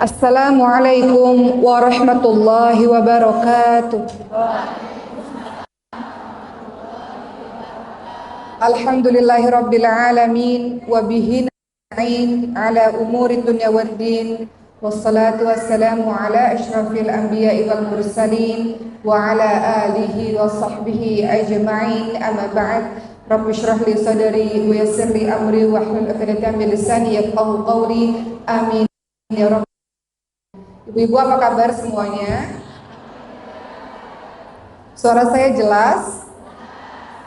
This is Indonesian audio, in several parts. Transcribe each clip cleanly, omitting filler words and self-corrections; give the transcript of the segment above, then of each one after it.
Assalamualaikum warahmatullahi wabarakatuh. Alhamdulillahirabbil alamin wa bihi nasta'in ala umuri dunya waddin. Wassalatu wassalamu ala asyrafil anbiya'i wal mursalin wa ala alihi wa sahbihi ajma'in. Amma ba'd. Rabbi shrah li sadri wa yassir li amri wa hlul 'uqdatam min lisani yafqahu qawli. Amin ya rabbal. Ibu-ibu, apa kabar semuanya? Suara saya jelas?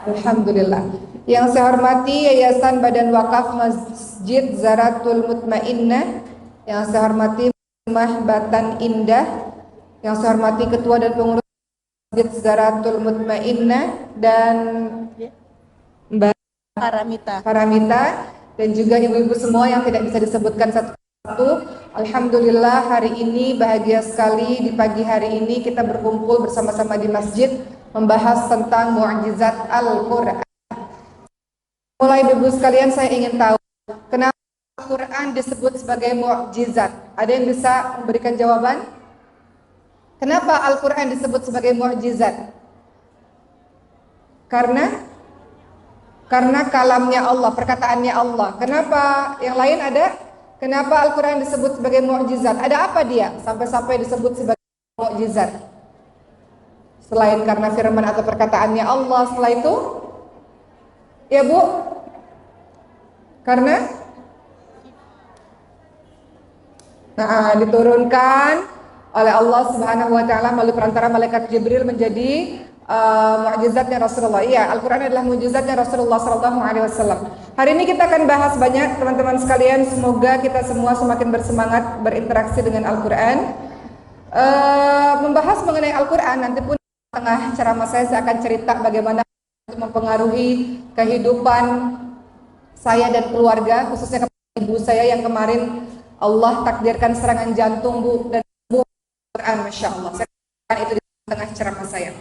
Alhamdulillah. Yang saya hormati Yayasan Badan Wakaf Masjid Zaratul Mutmainnah, yang saya hormati Rumah Batan Indah, yang saya hormati Ketua dan Pengurus Masjid Zaratul Mutmainnah dan Mbak Paramita, dan juga ibu-ibu semua yang tidak bisa disebutkan satu. Alhamdulillah, hari ini bahagia sekali. Di pagi hari ini kita berkumpul bersama-sama di masjid membahas tentang mukjizat Al-Quran. Mulai ibu sekalian, saya ingin tahu kenapa Al-Quran disebut sebagai mukjizat. Ada yang bisa memberikan jawaban? Kenapa Al-Quran disebut sebagai mukjizat? Karena kalamnya Allah, perkataannya Allah. Kenapa yang lain ada? Kenapa Al-Quran disebut sebagai mukjizat? Ada apa dia sampai-sampai disebut sebagai mukjizat? Selain karena firman atau perkataannya Allah, setelah itu? Ya Bu? Karena? Diturunkan oleh Allah Subhanahu wa Ta'ala melalui perantara malaikat Jibril menjadi mukjizatnya Rasulullah. Iya, Al-Quran adalah mukjizatnya Rasulullah SAW. Hari ini kita akan bahas banyak, teman-teman sekalian. Semoga kita semua semakin bersemangat berinteraksi dengan Al-Quran. Membahas mengenai Al-Quran, nanti pun di tengah ceramah saya akan cerita bagaimana itu mempengaruhi kehidupan saya dan keluarga, khususnya kepada ibu saya yang kemarin Allah takdirkan serangan jantung, Bu, dan Bu Al-Quran, Masya Allah. Saya akan itu di tengah ceramah saya.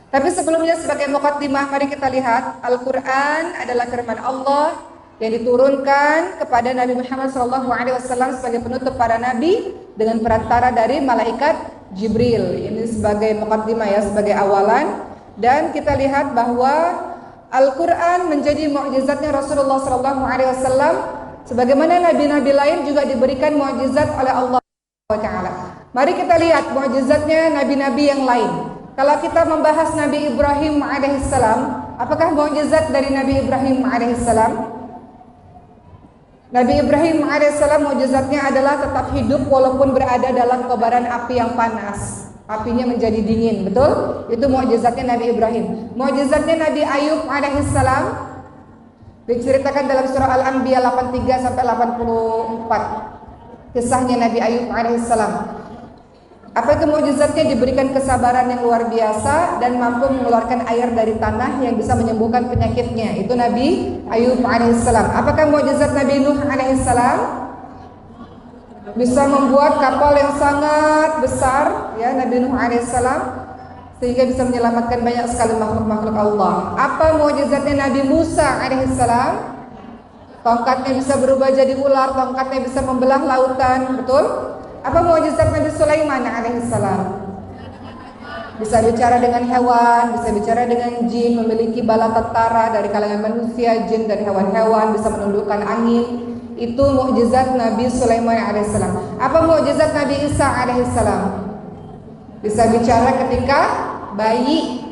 Tapi sebelumnya sebagai muqaddimah, mari kita lihat Al-Quran adalah firman Allah yang diturunkan kepada Nabi Muhammad SAW sebagai penutup para nabi dengan perantara dari malaikat Jibril. Ini sebagai muqaddimah ya, sebagai awalan. Dan kita lihat bahwa Al-Quran menjadi mukjizatnya Rasulullah SAW, sebagaimana nabi-nabi lain juga diberikan mukjizat oleh Allah Taala. Mari kita lihat mukjizatnya nabi-nabi yang lain. Kalau kita membahas Nabi Ibrahim alaihissalam, apakah mukjizat dari Nabi Ibrahim alaihissalam? Nabi Ibrahim alaihissalam mukjizatnya adalah tetap hidup walaupun berada dalam kobaran api yang panas. Apinya menjadi dingin, betul? Itu mukjizatnya Nabi Ibrahim. Mukjizatnya Nabi Ayub alaihissalam diceritakan dalam surah Al-Anbiya 83 sampai 84. Kisahnya Nabi Ayub alaihissalam. Apa itu mukjizatnya? Diberikan kesabaran yang luar biasa dan mampu mengeluarkan air dari tanah yang bisa menyembuhkan penyakitnya. Itu Nabi Ayub alaihissalam. Apakah mukjizat Nabi Nuh alaihissalam? Bisa membuat kapal yang sangat besar, ya, Nabi Nuh alaihissalam, sehingga bisa menyelamatkan banyak sekali makhluk-makhluk Allah. Apa mukjizatnya Nabi Musa alaihissalam? Tongkatnya bisa berubah jadi ular, tongkatnya bisa membelah lautan, betul? Apa mukjizat Nabi Sulaiman alaihissalam? Bisa bicara dengan hewan, bisa bicara dengan jin, memiliki bala tentara dari kalangan manusia, jin dan hewan-hewan, bisa menundukkan angin. Itu mukjizat Nabi Sulaiman alaihissalam. Apa mukjizat Nabi Isa alaihissalam? Bisa bicara ketika bayi,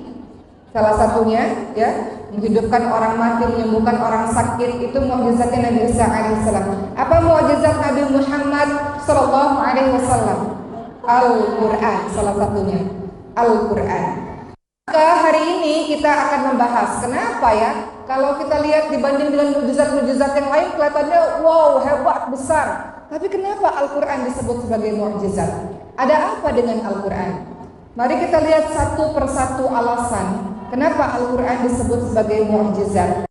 salah satunya, ya, menghidupkan orang mati, menyembuhkan orang sakit. Itu mukjizatnya Nabi Isa alaihissalam. Apa mukjizat Nabi Muhammad sallallahu alaihi wasallam? Al-Quran, salah satunya Al-Quran. Maka hari ini kita akan membahas kenapa ya, kalau kita lihat dibanding dengan mukjizat-mukjizat yang lain kelihatannya wow, hebat, besar. Tapi kenapa Al-Quran disebut sebagai mukjizat? Ada apa dengan Al-Quran? Mari kita lihat satu persatu alasan kenapa Al-Quran disebut sebagai mukjizat.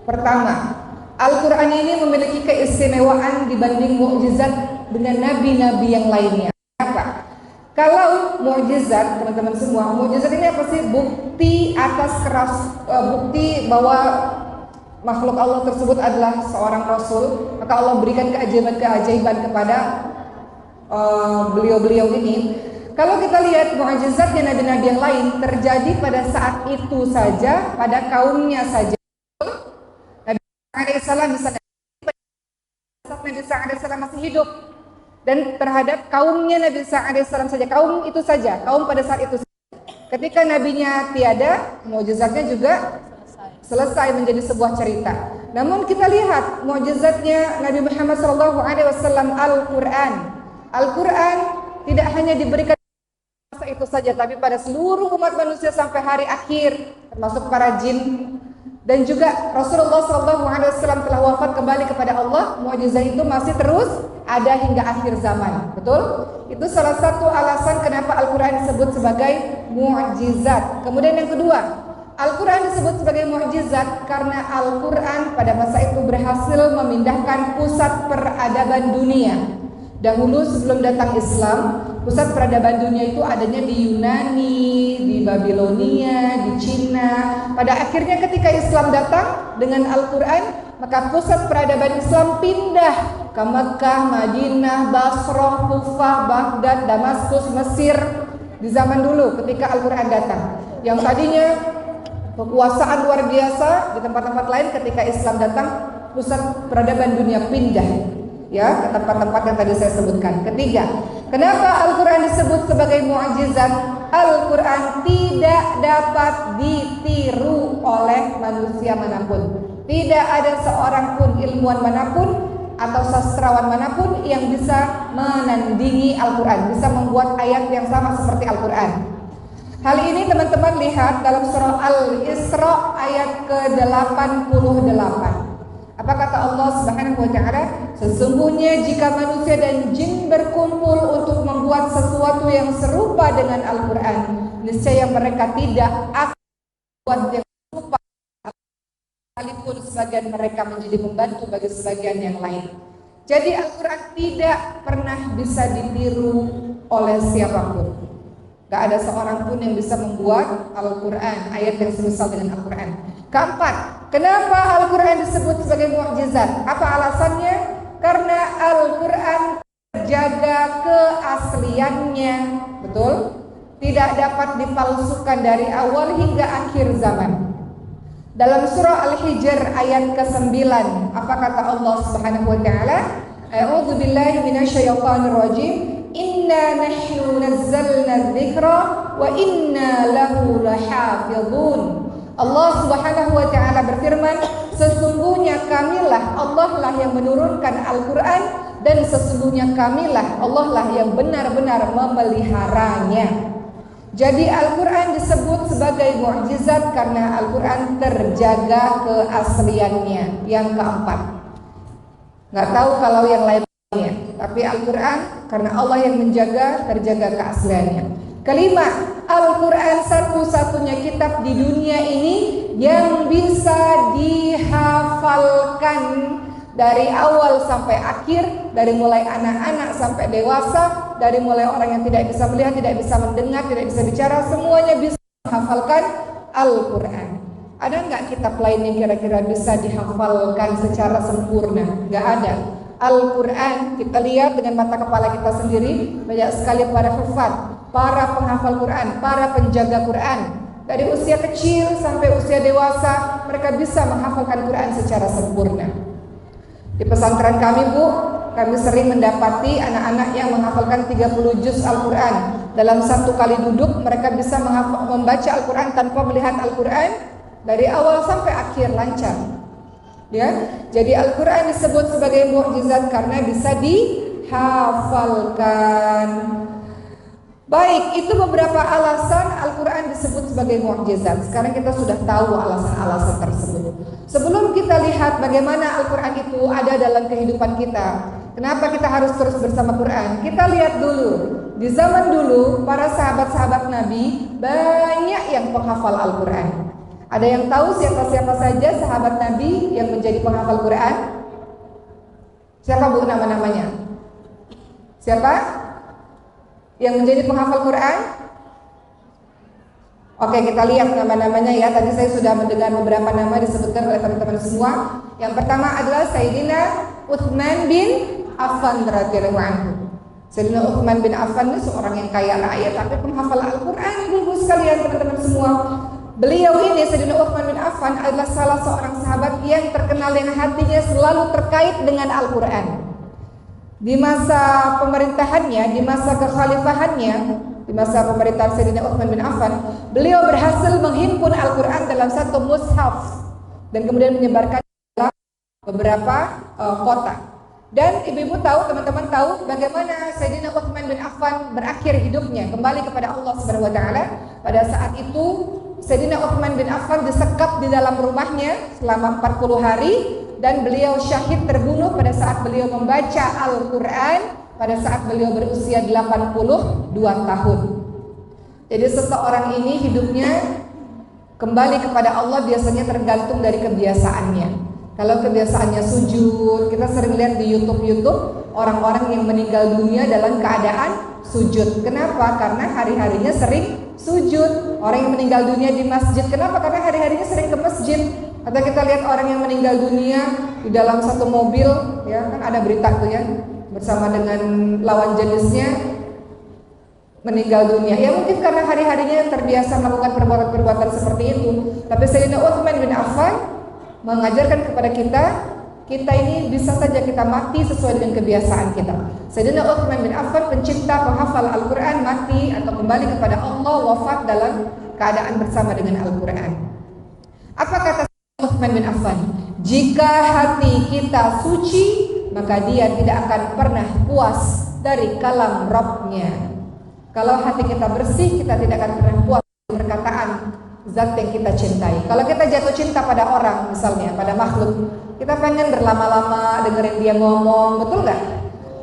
Pertama, Al-Quran ini memiliki keistimewaan dibanding mukjizat dengan nabi-nabi yang lainnya. Kenapa? Kalau mukjizat, teman-teman semua, mukjizat ini apa sih? Bukti atas bukti bahwa makhluk Allah tersebut adalah seorang rasul. Maka Allah berikan keajaiban-keajaiban kepada beliau-beliau ini. Kalau kita lihat mukjizatnya nabi-nabi yang lain terjadi pada saat itu saja, pada kaumnya saja. Nabi alaihissalam misalnya saat Nabi alaihissalam masih hidup, dan terhadap kaumnya Nabi alaihissalam saja, kaum itu saja, kaum pada saat itu. Ketika nabinya tiada, mukjizatnya juga selesai menjadi sebuah cerita. Namun kita lihat mukjizatnya Nabi Muhammad SAW, Al-Quran. Al-Quran tidak hanya diberikan masa itu saja, tapi pada seluruh umat manusia sampai hari akhir, termasuk para jin. Dan juga Rasulullah SAW telah wafat kembali kepada Allah. Mukjizat itu masih terus ada hingga akhir zaman. Betul? Itu salah satu alasan kenapa Al-Quran disebut sebagai mukjizat. Kemudian yang kedua, Al-Quran disebut sebagai mukjizat karena Al-Quran pada masa itu berhasil memindahkan pusat peradaban dunia. Dahulu sebelum datang Islam, pusat peradaban dunia itu adanya di Yunani, di Babilonia, di Cina. Pada akhirnya ketika Islam datang dengan Al-Quran, maka pusat peradaban Islam pindah ke Mekah, Madinah, Basrah, Kufah, Baghdad, Damaskus, Mesir. Di zaman dulu ketika Al-Quran datang, yang tadinya kekuasaan luar biasa di tempat-tempat lain, ketika Islam datang, pusat peradaban dunia pindah ya ke tempat-tempat yang tadi saya sebutkan. Ketiga, kenapa Al-Quran disebut sebagai mukjizat? Al-Quran tidak dapat ditiru oleh manusia manapun. Tidak ada seorang pun ilmuwan manapun atau sastrawan manapun yang bisa menandingi Al-Quran, bisa membuat ayat yang sama seperti Al-Quran. Hal ini teman-teman lihat dalam surah Al-Isra ayat ke-88. Apa kata Allah Subhanahu wa taala? Sesungguhnya jika manusia dan jin berkumpul untuk membuat sesuatu yang serupa dengan Al-Quran, niscaya mereka tidak akan membuat yang serupa, sekalipun sebagian mereka menjadi pembantu bagi sebagian yang lain. Jadi Al-Quran tidak pernah bisa ditiru oleh siapapun. Gak ada seorang pun yang bisa membuat Al-Quran, ayat yang semisal dengan Al-Quran. Keempat, kenapa Al-Quran disebut sebagai mukjizat? Apa alasannya? Karena Al-Quran terjaga keasliannya, betul? Tidak dapat dipalsukan dari awal hingga akhir zaman. Dalam surah Al-Hijr ayat ke-9, apa kata Allah Subhanahu wa taala? A'udzu billahi minasyaitonir rajim. Inna nahnu nazzalna dzikra wa inna lahu lahafizun. Allah Subhanahu wa taala berfirman, sesungguhnya kamilah Allah lah yang menurunkan Al-Quran, dan sesungguhnya kamilah Allah lah yang benar-benar memeliharanya. Jadi Al-Quran disebut sebagai mukjizat karena Al-Quran terjaga keasliannya. Yang keempat, nggak tahu kalau yang lainnya, tapi Al-Quran karena Allah yang menjaga, terjaga keasliannya. Kelima, Al-Quran satu-satunya kitab di dunia ini yang bisa dihafalkan dari awal sampai akhir, dari mulai anak-anak sampai dewasa, dari mulai orang yang tidak bisa melihat, tidak bisa mendengar, tidak bisa bicara, semuanya bisa menghafalkan Al-Quran. Ada nggak kitab lain yang kira-kira bisa dihafalkan secara sempurna? Nggak ada. Al-Quran kita lihat dengan mata kepala kita sendiri, banyak sekali para hufaz, para penghafal Quran, para penjaga Quran. Dari usia kecil sampai usia dewasa, mereka bisa menghafalkan Quran secara sempurna. Di pesantren kami, Bu, kami sering mendapati anak-anak yang menghafalkan 30 juz Al-Quran. Dalam satu kali duduk, mereka bisa membaca Al-Quran tanpa melihat Al-Quran dari awal sampai akhir lancar. Ya, jadi Al-Quran disebut sebagai mukjizat karena bisa dihafalkan. Baik, itu beberapa alasan Al-Quran disebut sebagai mukjizat. Sekarang kita sudah tahu alasan-alasan tersebut. Sebelum kita lihat bagaimana Al-Quran itu ada dalam kehidupan kita, kenapa kita harus terus bersama Quran, kita lihat dulu. Di zaman dulu, para sahabat-sahabat Nabi banyak yang penghafal Al-Quran. Ada yang tahu siapa-siapa saja sahabat Nabi yang menjadi penghafal Quran? Siapa, Bu, nama-namanya? Siapa yang menjadi penghafal Quran? Oke, kita lihat nama-namanya ya. Tadi saya sudah mendengar beberapa nama disebutkan oleh teman-teman semua. Yang pertama adalah Sayyidina Utsman bin Affan radhiyallahu anhu. Sayyidina Utsman bin Affan ini seorang yang kaya raya tapi penghafal Al-Quran. Ibu-ibu sekalian, teman-teman semua, beliau ini Sayyidina Utsman bin Affan adalah salah seorang sahabat yang terkenal yang hatinya selalu terkait dengan Al-Quran. Di masa pemerintahannya, di masa kekhalifahannya, di masa pemerintahan Sayyidina Utsman bin Affan, beliau berhasil menghimpun Al-Quran dalam satu mushaf dan kemudian menyebarkan dalam beberapa kota. Dan ibu-ibu tahu, teman-teman tahu bagaimana Sayyidina Utsman bin Affan berakhir hidupnya, kembali kepada Allah Subhanahu wa taala. Pada saat itu Sayyidina Utsman bin Affan disekap di dalam rumahnya selama 40 hari dan beliau syahid terbunuh pada saat beliau membaca Al-Qur'an pada saat beliau berusia 82 tahun. Jadi seseorang ini hidupnya kembali kepada Allah biasanya tergantung dari kebiasaannya. Kalau kebiasaannya sujud, kita sering lihat di YouTube orang-orang yang meninggal dunia dalam keadaan sujud. Kenapa? Karena hari-harinya sering sujud. Orang yang meninggal dunia di masjid, kenapa? Karena hari-harinya sering ke masjid. Atau kita lihat orang yang meninggal dunia di dalam satu mobil, ya kan ada berita tuh ya, bersama dengan lawan jenisnya meninggal dunia. Ya mungkin karena hari-harinya terbiasa melakukan perbuatan-perbuatan seperti itu. Tapi Sayyidina Utsman bin Affan mengajarkan kepada kita ini bisa saja kita mati sesuai dengan kebiasaan kita. Sayyidina Utsman bin Affan, pencipta penghafal Al-Quran, mati atau kembali kepada Allah, wafat dalam keadaan bersama dengan Al-Quran. Apa kata Sayyidina Utsman bin Affan? Jika hati kita suci, maka dia tidak akan pernah puas dari kalam Rabb-nya. Kalau hati kita bersih, kita tidak akan pernah puas dari perkataan zat yang kita cintai. Kalau kita jatuh cinta pada orang, misalnya pada makhluk, kita pengen berlama-lama dengerin dia ngomong, betul nggak?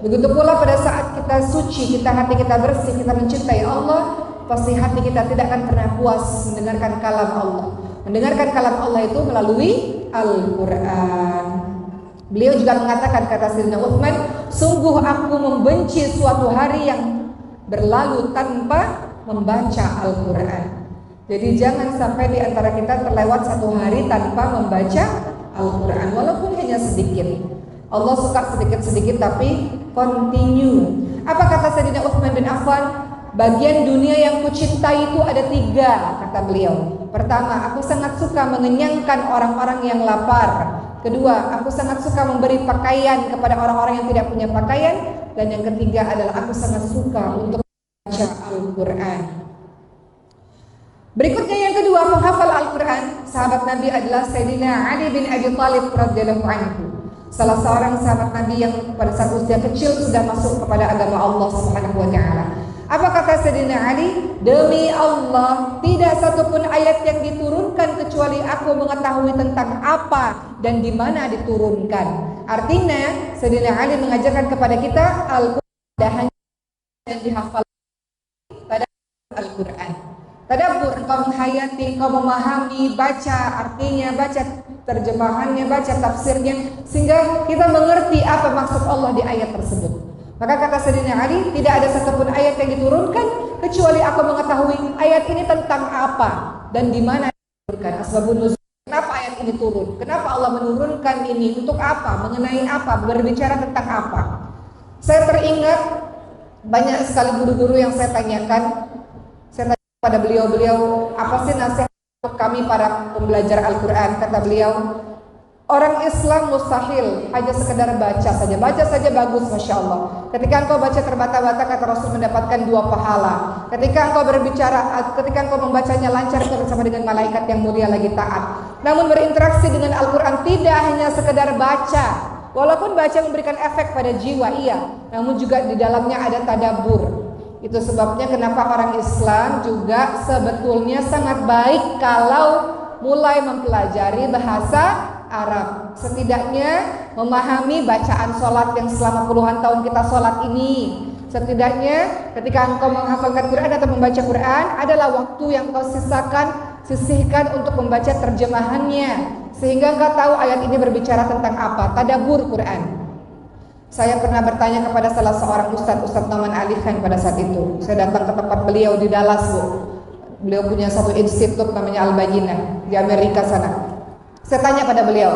Begitu pula pada saat kita suci, hati kita bersih, kita mencintai Allah, pasti hati kita tidak akan pernah puas mendengarkan kalam Allah. Mendengarkan kalam Allah itu melalui Al-Quran. Beliau juga mengatakan, kata Sayyidina Utsman, sungguh aku membenci suatu hari yang berlalu tanpa membaca Al-Quran. Jadi jangan sampai di antara kita terlewat satu hari tanpa membaca Al-Quran, walaupun hanya sedikit. Allah suka sedikit-sedikit tapi continue. Apa kata Sayyidina Utsman bin Affan? Bagian dunia yang kucintai itu ada 3, kata beliau. Pertama, aku sangat suka mengenyangkan orang-orang yang lapar. Kedua, aku sangat suka memberi pakaian kepada orang-orang yang tidak punya pakaian. Dan yang ketiga adalah aku sangat suka untuk membaca Al-Quran. Berikutnya yang kedua, penghafal Al-Quran sahabat Nabi adalah Sayyidina Ali bin Abi Thalib radhiyallahu anhu. Salah seorang sahabat Nabi yang pada saat usia kecil sudah masuk kepada agama Allah Subhanahu wa taala. Apa kata Sayyidina Ali? Demi Allah, tidak satupun ayat yang diturunkan kecuali aku mengetahui tentang apa dan di mana diturunkan. Artinya, Sayyidina Ali mengajarkan kepada kita Al-Quran tidak hanya yang dihafal pada Al-Quran. Tadabbur, engkau menghayati, engkau memahami, baca artinya, baca terjemahannya, baca tafsirnya, sehingga kita mengerti apa maksud Allah di ayat tersebut. Maka kata Sayyidina Ali, tidak ada satupun ayat yang diturunkan kecuali aku mengetahui ayat ini tentang apa dan di mana diturunkan. Asbabun nuzul, kenapa ayat ini turun? Kenapa Allah menurunkan ini? Untuk apa? Mengenai apa? Berbicara tentang apa? Saya teringat banyak sekali guru-guru yang saya tanyakan. Saya tanya pada beliau-beliau, apa sih nasihat untuk kami para pembelajar Al-Quran? Kata beliau, orang Islam mustahil hanya sekedar baca saja bagus, Masya Allah. Ketika engkau baca terbata-bata, kata Rasul, mendapatkan 2 pahala. Ketika engkau berbicara, ketika engkau membacanya lancar, engkau bersama dengan malaikat yang mulia lagi taat. Namun berinteraksi dengan Al-Quran tidak hanya sekedar baca. Walaupun baca memberikan efek pada jiwa, iya, namun juga di dalamnya ada tadabbur. Itu sebabnya kenapa orang Islam juga sebetulnya sangat baik kalau mulai mempelajari bahasa Arab. Setidaknya memahami bacaan sholat yang selama puluhan tahun kita sholat ini. Setidaknya ketika engkau menghafalkan Quran atau membaca Quran, adalah waktu yang kau sisihkan untuk membaca terjemahannya, sehingga engkau tahu ayat ini berbicara tentang apa. Tadabbur Quran. Saya pernah bertanya kepada salah seorang Ustadz Noman Ali Khan pada saat itu. Saya datang ke tempat beliau di Dallas, Bu. Beliau punya satu institut namanya Al-Bajinah di Amerika sana. Saya tanya pada beliau,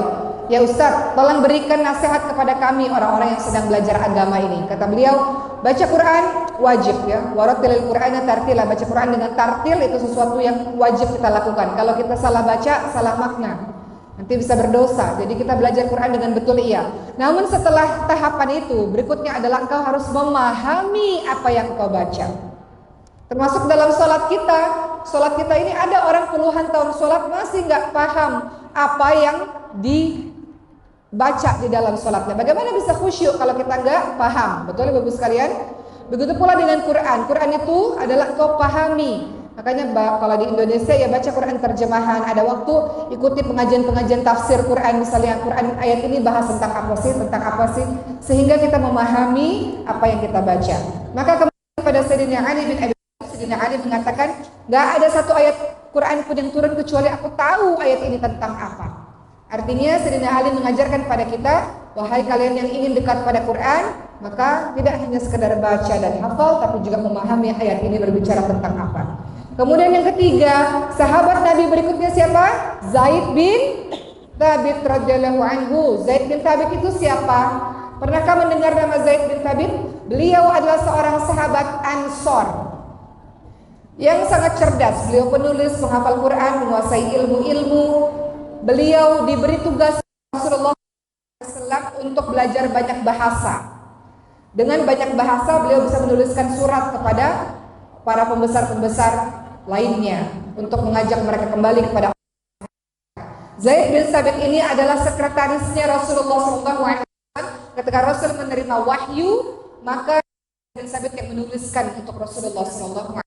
ya Ustadz, tolong berikan nasihat kepada kami orang-orang yang sedang belajar agama ini. Kata beliau, Baca Quran wajib ya. Warattilil Qur'ana tartila. Baca Quran dengan tartil itu sesuatu yang wajib kita lakukan. Kalau kita salah baca, salah makna, nanti bisa berdosa. Jadi kita belajar Quran dengan betul iya. Namun setelah tahapan itu, berikutnya adalah engkau harus memahami apa yang engkau baca. Termasuk dalam sholat kita. Sholat kita ini ada orang puluhan tahun sholat masih nggak paham apa yang dibaca di dalam sholatnya. Bagaimana bisa khusyuk kalau kita nggak paham? Betul Bapak sekalian? Begitu pula dengan Quran. Quran itu adalah engkau pahami. Makanya kalau di Indonesia ya baca Quran terjemahan. Ada waktu ikuti pengajian-pengajian tafsir Quran. Misalnya Quran ayat ini bahas tentang apa sih, sehingga kita memahami apa yang kita baca. Maka kemudian pada Sayyidina Ali bin Abi Thalib, Sayyidina Ali mengatakan, nggak ada satu ayat Quran pun yang turun kecuali aku tahu ayat ini tentang apa. Artinya Sayyidina Ali mengajarkan pada kita, wahai kalian yang ingin dekat pada Quran, maka tidak hanya sekedar baca dan hafal, tapi juga memahami ayat ini berbicara tentang apa. Kemudian yang ketiga, sahabat Nabi berikutnya siapa? Zaid bin Thabit radhiyallahu anhu. Zaid bin Thabit itu siapa? Pernahkah mendengar nama Zaid bin Thabit? Beliau adalah seorang sahabat Ansor yang sangat cerdas. Beliau penulis, menghafal Quran, menguasai ilmu-ilmu. Beliau diberi tugas Rasulullah SAW untuk belajar banyak bahasa. Dengan banyak bahasa beliau bisa menuliskan surat kepada para pembesar-pembesar lainnya untuk mengajak mereka kembali kepada Allah. Zaid bin Thabit ini adalah sekretarisnya Rasulullah SAW. Ketika Rasul menerima wahyu, maka Zaid bin Thabit yang menuliskan untuk Rasulullah SAW.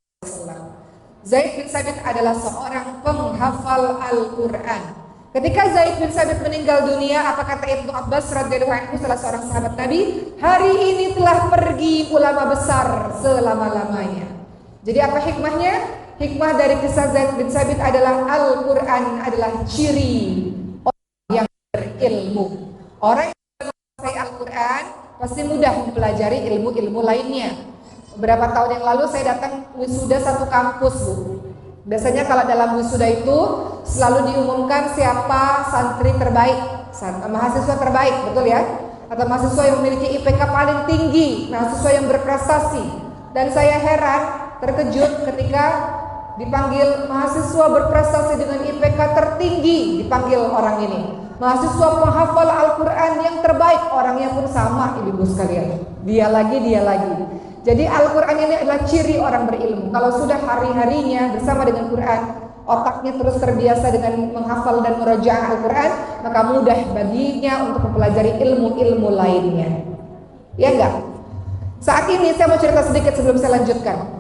Zaid bin Thabit adalah seorang penghafal Al-Quran. Ketika Zaid bin Thabit meninggal dunia, apa kata Ibnu Abbas radhiyallahu anhu, salah seorang sahabat Nabi? Hari ini telah pergi ulama besar selama-lamanya. Jadi apa hikmahnya? Hikmah dari kisah Zaid bin Thabit adalah Al-Quran adalah ciri orang yang berilmu. Orang yang menguasai Al-Quran pasti mudah mempelajari ilmu-ilmu lainnya. Beberapa tahun yang lalu saya datang wisuda satu kampus, Bu. Biasanya kalau dalam wisuda itu selalu diumumkan siapa santri terbaik, mahasiswa terbaik, betul ya? Atau mahasiswa yang memiliki IPK paling tinggi, mahasiswa yang berprestasi. Dan saya heran, terkejut ketika dipanggil mahasiswa berprestasi dengan IPK tertinggi, dipanggil orang ini mahasiswa penghafal Al-Quran yang terbaik. Orangnya pun sama, ibu-ibu sekalian, dia lagi. Jadi Al-Quran ini adalah ciri orang berilmu. Kalau sudah hari-harinya bersama dengan Quran, otaknya terus terbiasa dengan menghafal dan merajaah Al-Quran, maka mudah baginya untuk mempelajari ilmu-ilmu lainnya. Ya enggak? Saat ini saya mau cerita sedikit sebelum saya lanjutkan.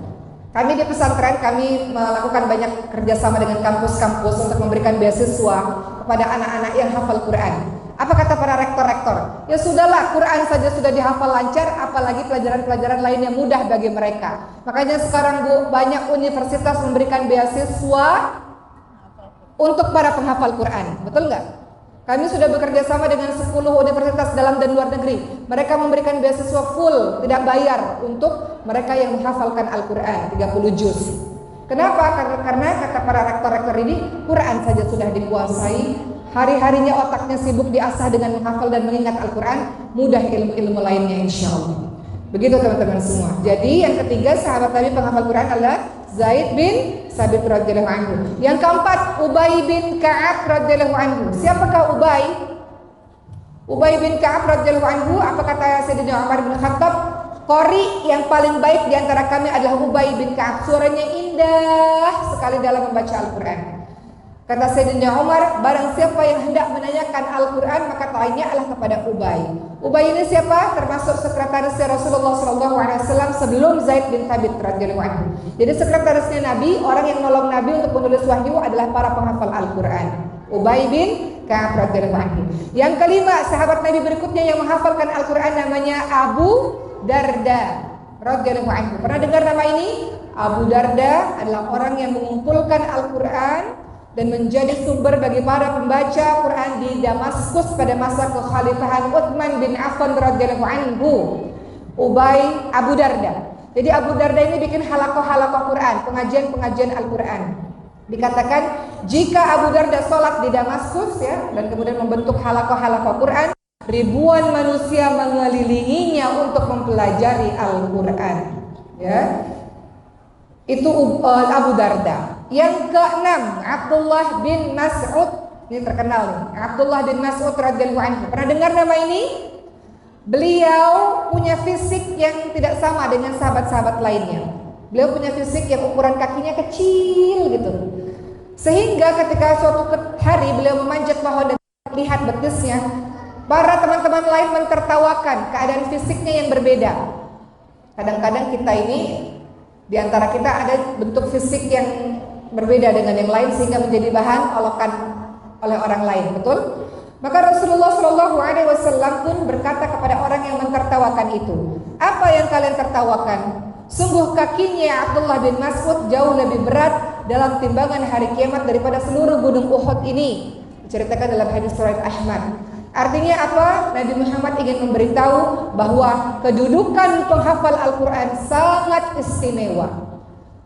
Kami di pesantren, kami melakukan banyak kerjasama dengan kampus-kampus untuk memberikan beasiswa kepada anak-anak yang hafal Quran. Apa kata para rektor-rektor? Ya sudahlah, Quran saja sudah dihafal lancar, apalagi pelajaran-pelajaran lain yang mudah bagi mereka. Makanya sekarang, Bu, banyak universitas memberikan beasiswa untuk para penghafal Quran. Betul nggak? Kami sudah bekerja sama dengan 10 universitas dalam dan luar negeri. Mereka memberikan beasiswa full, tidak bayar, untuk mereka yang menghafalkan Al-Quran 30 juz. Kenapa? Karena kata para rektor-rektor ini, Quran saja sudah dikuasai, hari-harinya otaknya sibuk diasah dengan menghafal dan mengingat Al-Quran, mudah ilmu-ilmu lainnya insya Allah. Begitu teman-teman semua. Jadi yang ketiga sahabat Nabi penghafal Quran adalah Zaid bin Thabit radhiyallahu anhu. Yang keempat, Ubay bin Ka'ab radhiyallahu anhu. Siapakah Ubay? Ubay bin Ka'ab radhiyallahu anhu, apa kata Sayyidina Umar bin Khattab? Qari yang paling baik di antara kami adalah Ubay bin Ka'ab. Suaranya indah sekali dalam membaca Al-Quran. Kata Sayyidina Umar, barang siapa yang hendak menanyakan Al-Quran, maka tanya adalah kepada Ubay. Ubay ini siapa? Termasuk sekretarisnya Rasulullah SAW sebelum Zaid bin Thabit radhiyallahu anhu. Jadi sekretarisnya Nabi, orang yang nolong Nabi untuk menulis wahyu adalah para penghafal Al-Quran. Ubay bin Ka'ab radhiyallahu anhu. Yang kelima, sahabat Nabi berikutnya yang menghafalkan Al-Quran namanya Abu Darda radhiyallahu anhu. Pernah dengar nama ini? Abu Darda adalah orang yang mengumpulkan Al-Quran dan menjadi sumber bagi para pembaca Quran di Damaskus pada masa kekhalifahan Utsman bin Affan radhiyallahu anhu. Ubay Abu Darda. Jadi Abu Darda ini bikin halakoh-halakoh Quran, pengajian-pengajian Al-Quran. Dikatakan jika Abu Darda sholat di Damaskus ya, dan kemudian membentuk halakoh-halakoh Quran, ribuan manusia mengelilinginya untuk mempelajari Al-Quran. Ya, itu Abu Darda. Yang keenam, Abdullah bin Mas'ud. Ini terkenal nih, Abdullah bin Mas'ud radhiyallahu anhu. Pernah dengar nama ini? Beliau punya fisik yang tidak sama dengan sahabat-sahabat lainnya. Beliau punya fisik yang ukuran kakinya kecil gitu. Sehingga ketika suatu hari beliau memanjat pohon dan melihat betisnya, para teman-teman lain mentertawakan keadaan fisiknya yang berbeda. Kadang-kadang kita ini, di antara kita ada bentuk fisik yang berbeda dengan yang lain sehingga menjadi bahan olokan oleh orang lain, betul? Maka Rasulullah Shallallahu Alaihi Wasallam pun berkata kepada orang yang mentertawakan itu, apa yang kalian tertawakan? Sungguh kakinya Abdullah bin Mas'ud jauh lebih berat dalam timbangan hari kiamat daripada seluruh gunung Uhud ini. Diceritakan dalam hadis riwayat Ahmad. Artinya apa? Nabi Muhammad ingin memberitahu bahwa kedudukan penghafal Al-Quran sangat istimewa.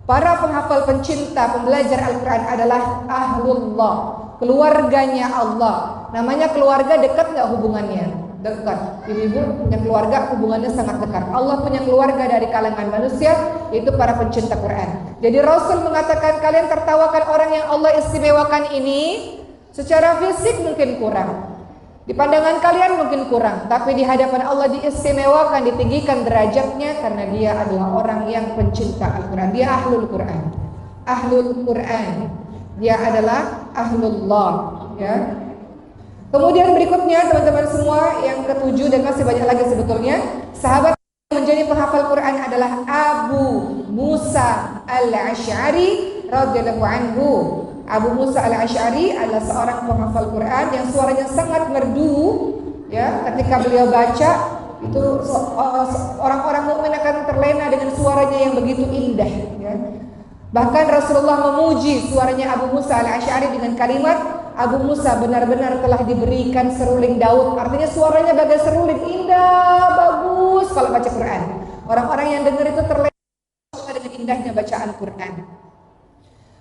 Para penghafal, pencinta, pembelajar Al-Quran adalah ahlullah, keluarganya Allah. Namanya keluarga, dekat nggak hubungannya? Dekat. Ibu-ibu punya keluarga, hubungannya sangat dekat. Allah punya keluarga dari kalangan manusia, yaitu para pencinta Quran. Jadi Rasul mengatakan, kalian tertawakan orang yang Allah istimewakan ini, secara fisik mungkin kurang, di pandangan kalian mungkin kurang, tapi di hadapan Allah diistimewakan, ditinggikan derajatnya karena dia adalah orang yang pencinta Al-Quran. Dia ahlul Quran, ahlul Quran. Dia adalah ahlullah. Ya. Kemudian berikutnya teman-teman semua, yang ketujuh dan masih banyak lagi sebetulnya, sahabat yang menjadi penghafal Quran adalah Abu Musa Al-Asy'ari radhiyallahu anhu. Abu Musa Al-Asy'ari adalah seorang penghafal Quran yang suaranya sangat merdu. Ya, ketika beliau baca itu orang-orang mukmin akan terlena dengan suaranya yang begitu indah. Ya. Bahkan Rasulullah memuji suaranya Abu Musa Al-Asy'ari dengan kalimat, Abu Musa benar-benar telah diberikan seruling Daud. Artinya suaranya bagai seruling, indah, bagus kalau baca Quran. Orang-orang yang dengar itu terlena dengan indahnya bacaan Quran.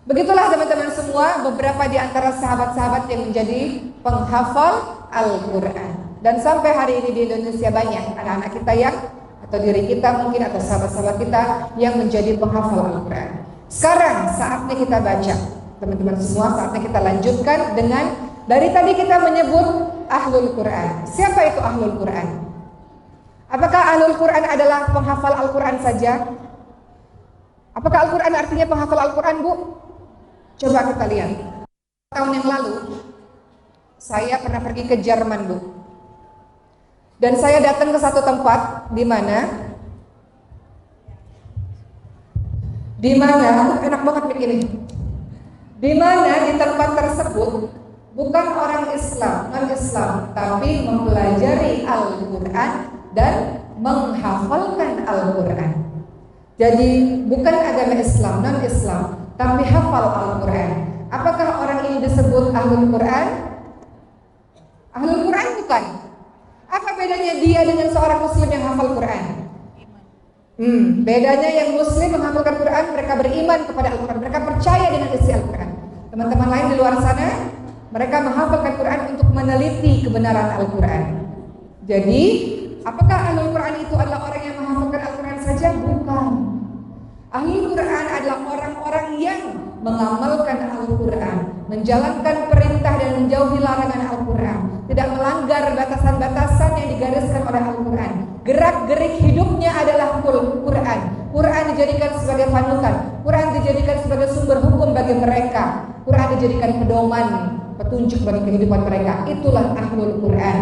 Begitulah teman-teman semua beberapa di antara sahabat-sahabat yang menjadi penghafal Al-Quran. Dan sampai hari ini di Indonesia banyak anak-anak kita yang, atau diri kita mungkin, atau sahabat-sahabat kita yang menjadi penghafal Al-Quran. Sekarang saatnya kita baca, teman-teman semua, saatnya kita lanjutkan dengan, dari tadi kita menyebut Ahlul Quran. Siapa itu Ahlul Quran? Apakah Ahlul Quran adalah penghafal Al-Quran saja? Apakah Al-Quran artinya penghafal Al-Quran, Bu? Coba kita lihat. Tahun yang lalu saya pernah pergi ke Jerman, Bu. Dan saya datang ke satu tempat di mana enak banget begini. Di mana di tempat tersebut bukan orang Islam, non-Islam, tapi mempelajari Al-Quran dan menghafalkan Al-Quran. Jadi bukan agama Islam, non-Islam, tapi hafal Al-Quran. Apakah orang ini disebut Ahlul Quran? Ahlul Quran bukan. Apa bedanya dia dengan seorang Muslim yang hafal Quran? Bedanya yang Muslim menghafalkan Quran, mereka beriman kepada Al-Quran, mereka percaya dengan isi Al-Quran. Teman-teman lain di luar sana, mereka menghafalkan Quran untuk meneliti kebenaran Al-Quran. Jadi, apakah Ahlul Quran itu adalah orang yang menghafalkan Al-Quran saja? Bukan. Ahlul Quran adalah orang-orang yang mengamalkan Al-Quran, menjalankan perintah dan menjauhi larangan Al-Quran, tidak melanggar batasan-batasan yang digariskan oleh Al-Quran. Gerak-gerik hidupnya adalah Quran. Quran dijadikan sebagai panutan, Quran dijadikan sebagai sumber hukum bagi mereka, Quran dijadikan pedoman, petunjuk bagi kehidupan mereka. Itulah Ahlul Quran.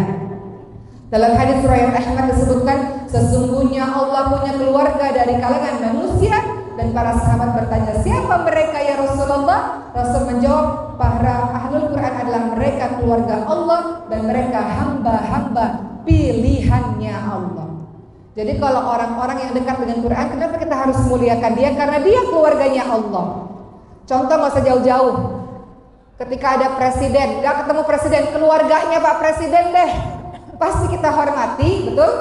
Dalam hadis riwayat Ahmad disebutkan, sesungguhnya Allah punya keluarga dari kalangan manusia, dan para sahabat bertanya, siapa mereka ya Rasulullah? Rasul menjawab, para Ahlul Quran adalah mereka keluarga Allah dan mereka hamba-hamba pilihannya Allah. Jadi kalau orang-orang yang dekat dengan Quran, kenapa kita harus muliakan dia? Karena dia keluarganya Allah. Contoh nggak usah jauh-jauh. Ketika ada presiden, nggak ketemu presiden, keluarganya Pak Presiden deh, pasti kita hormati, betul?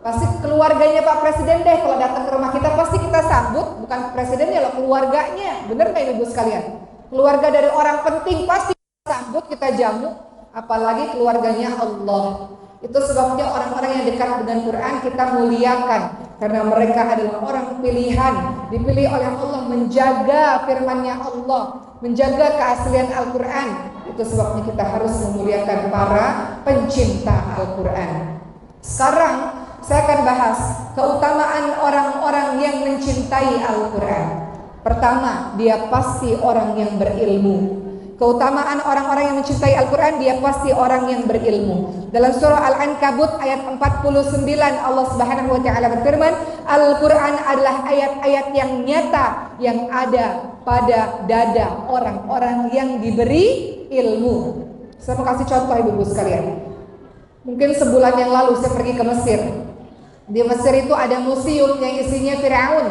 Pasti keluarganya Pak Presiden deh, kalau datang ke rumah kita pasti kita sambut, bukan presidennya loh, keluarganya. Bener nggak ibu sekalian? Keluarga dari orang penting pasti kita sambut, kita jamu, apalagi keluarganya Allah. Itu sebabnya orang-orang yang dekat dengan Quran kita muliakan, karena mereka adalah orang pilihan, dipilih oleh Allah menjaga firman-Nya Allah, menjaga keaslian Al-Quran. Itu sebabnya kita harus memuliakan para pencinta Al-Quran. Sekarang saya akan bahas keutamaan orang-orang yang mencintai Al-Quran. Pertama, dia pasti orang yang berilmu. Keutamaan orang-orang yang mencintai Al-Quran, dia pasti orang yang berilmu. Dalam surah Al-Ankabut ayat 49, Allah Subhanahu wa taala berfirman, Al-Quran adalah ayat-ayat yang nyata yang ada pada dada orang-orang yang diberi ilmu. Saya mau kasih contoh ibu-ibu sekalian. Mungkin sebulan yang lalu saya pergi ke Mesir. Di Mesir itu ada museum yang isinya Firaun.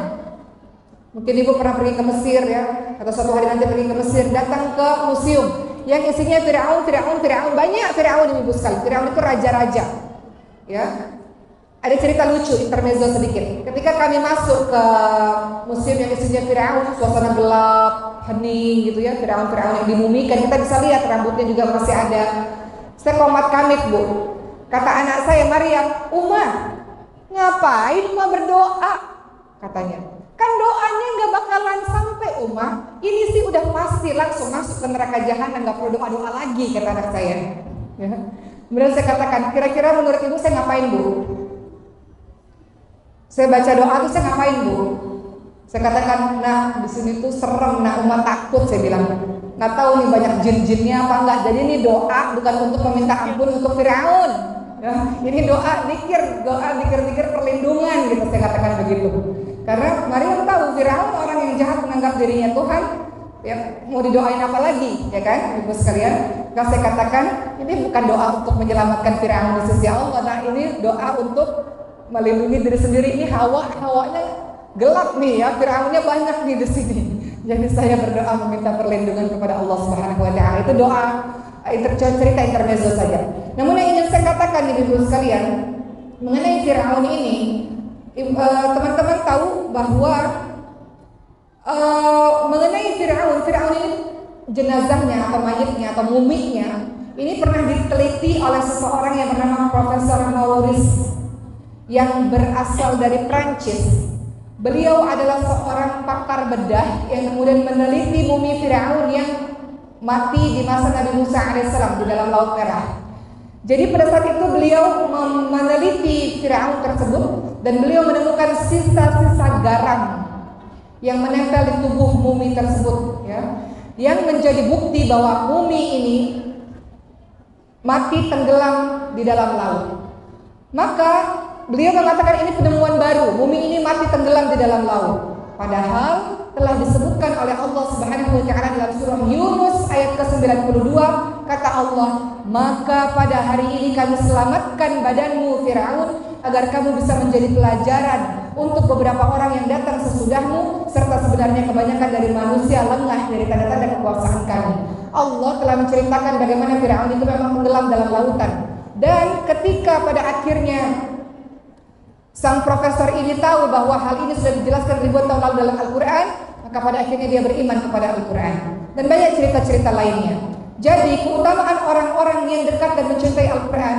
Mungkin ibu pernah pergi ke Mesir ya, atau suatu hari nanti pergi ke Mesir, datang ke museum yang isinya Firaun, banyak Firaun ibu sekali. Firaun itu raja-raja. Ya. Ada cerita lucu, intermezzo sedikit. Ketika kami masuk ke museum yang isinya Firaun, suasana gelap, hening gitu ya, Firaun yang dimumikan, kita bisa lihat rambutnya juga masih ada. Saya komat kamit bu. Kata anak saya Maryam, Uma, ngapain Uma berdoa? Katanya. Kan doanya nggak bakalan sampai Uma. Ini sih udah pasti langsung masuk ke neraka jahanam, nggak perlu doa lagi, kata anak saya. Ya. Kemudian saya katakan, kira-kira menurut ibu saya ngapain bu? Saya baca doa itu saya ngapain bu? Saya katakan, nah di sini tuh serem, nah Uma takut, saya bilang. Nggak tahu nih banyak jin-jinnya apa enggak. Jadi ini doa bukan untuk meminta ampun untuk Firaun. Ya, ini doa dikir perlindungan gitu, saya katakan begitu. Karena Maryam tahu Firaun orang yang jahat menganggap dirinya Tuhan, ya mau didoain apa lagi, ya kan, ibu sekalian? Kalau saya katakan ini bukan doa untuk menyelamatkan Firaun di sisi Allah, nah ini doa untuk melindungi diri sendiri. Ini hawanya gelap nih ya, Firaunnya banyak nih di sini. Jadi saya berdoa meminta perlindungan kepada Allah Subhanahu wa taala. Itu doa cerita intermezzo saja. Namun yang ingin saya katakan ibu sekalian mengenai Firaun ini, teman-teman tahu bahwa mengenai Firaun ini jenazahnya atau mayitnya atau muminya ini pernah diteliti oleh seseorang yang bernama Profesor Maurice yang berasal dari Prancis. Beliau adalah seorang pakar bedah yang kemudian meneliti mumi Firaun yang mati di masa Nabi Musa alaihissalam di dalam Laut Merah. Jadi pada saat itu beliau meneliti Firaun tersebut dan beliau menemukan sisa-sisa garam yang menempel di tubuh mumi tersebut, ya, yang menjadi bukti bahwa mumi ini mati tenggelam di dalam laut. Maka beliau mengatakan ini penemuan baru, mumi ini mati tenggelam di dalam laut. Padahal telah disebutkan oleh Allah Subhanahu wa taala dalam surah Yunus ayat ke-92, kata Allah, maka pada hari ini kami selamatkan badanmu Firaun agar kamu bisa menjadi pelajaran untuk beberapa orang yang datang sesudahmu, serta sebenarnya kebanyakan dari manusia lengah dari tanda-tanda kekuasaan kami. Allah telah menceritakan bagaimana Firaun itu memang tenggelam dalam lautan. Dan ketika pada akhirnya sang profesor ini tahu bahwa hal ini sudah dijelaskan ribuan tahun lalu dalam Al-Quran, maka pada akhirnya dia beriman kepada Al-Quran. Dan banyak cerita-cerita lainnya. Jadi keutamaan orang-orang yang dekat dan mencintai Al-Quran,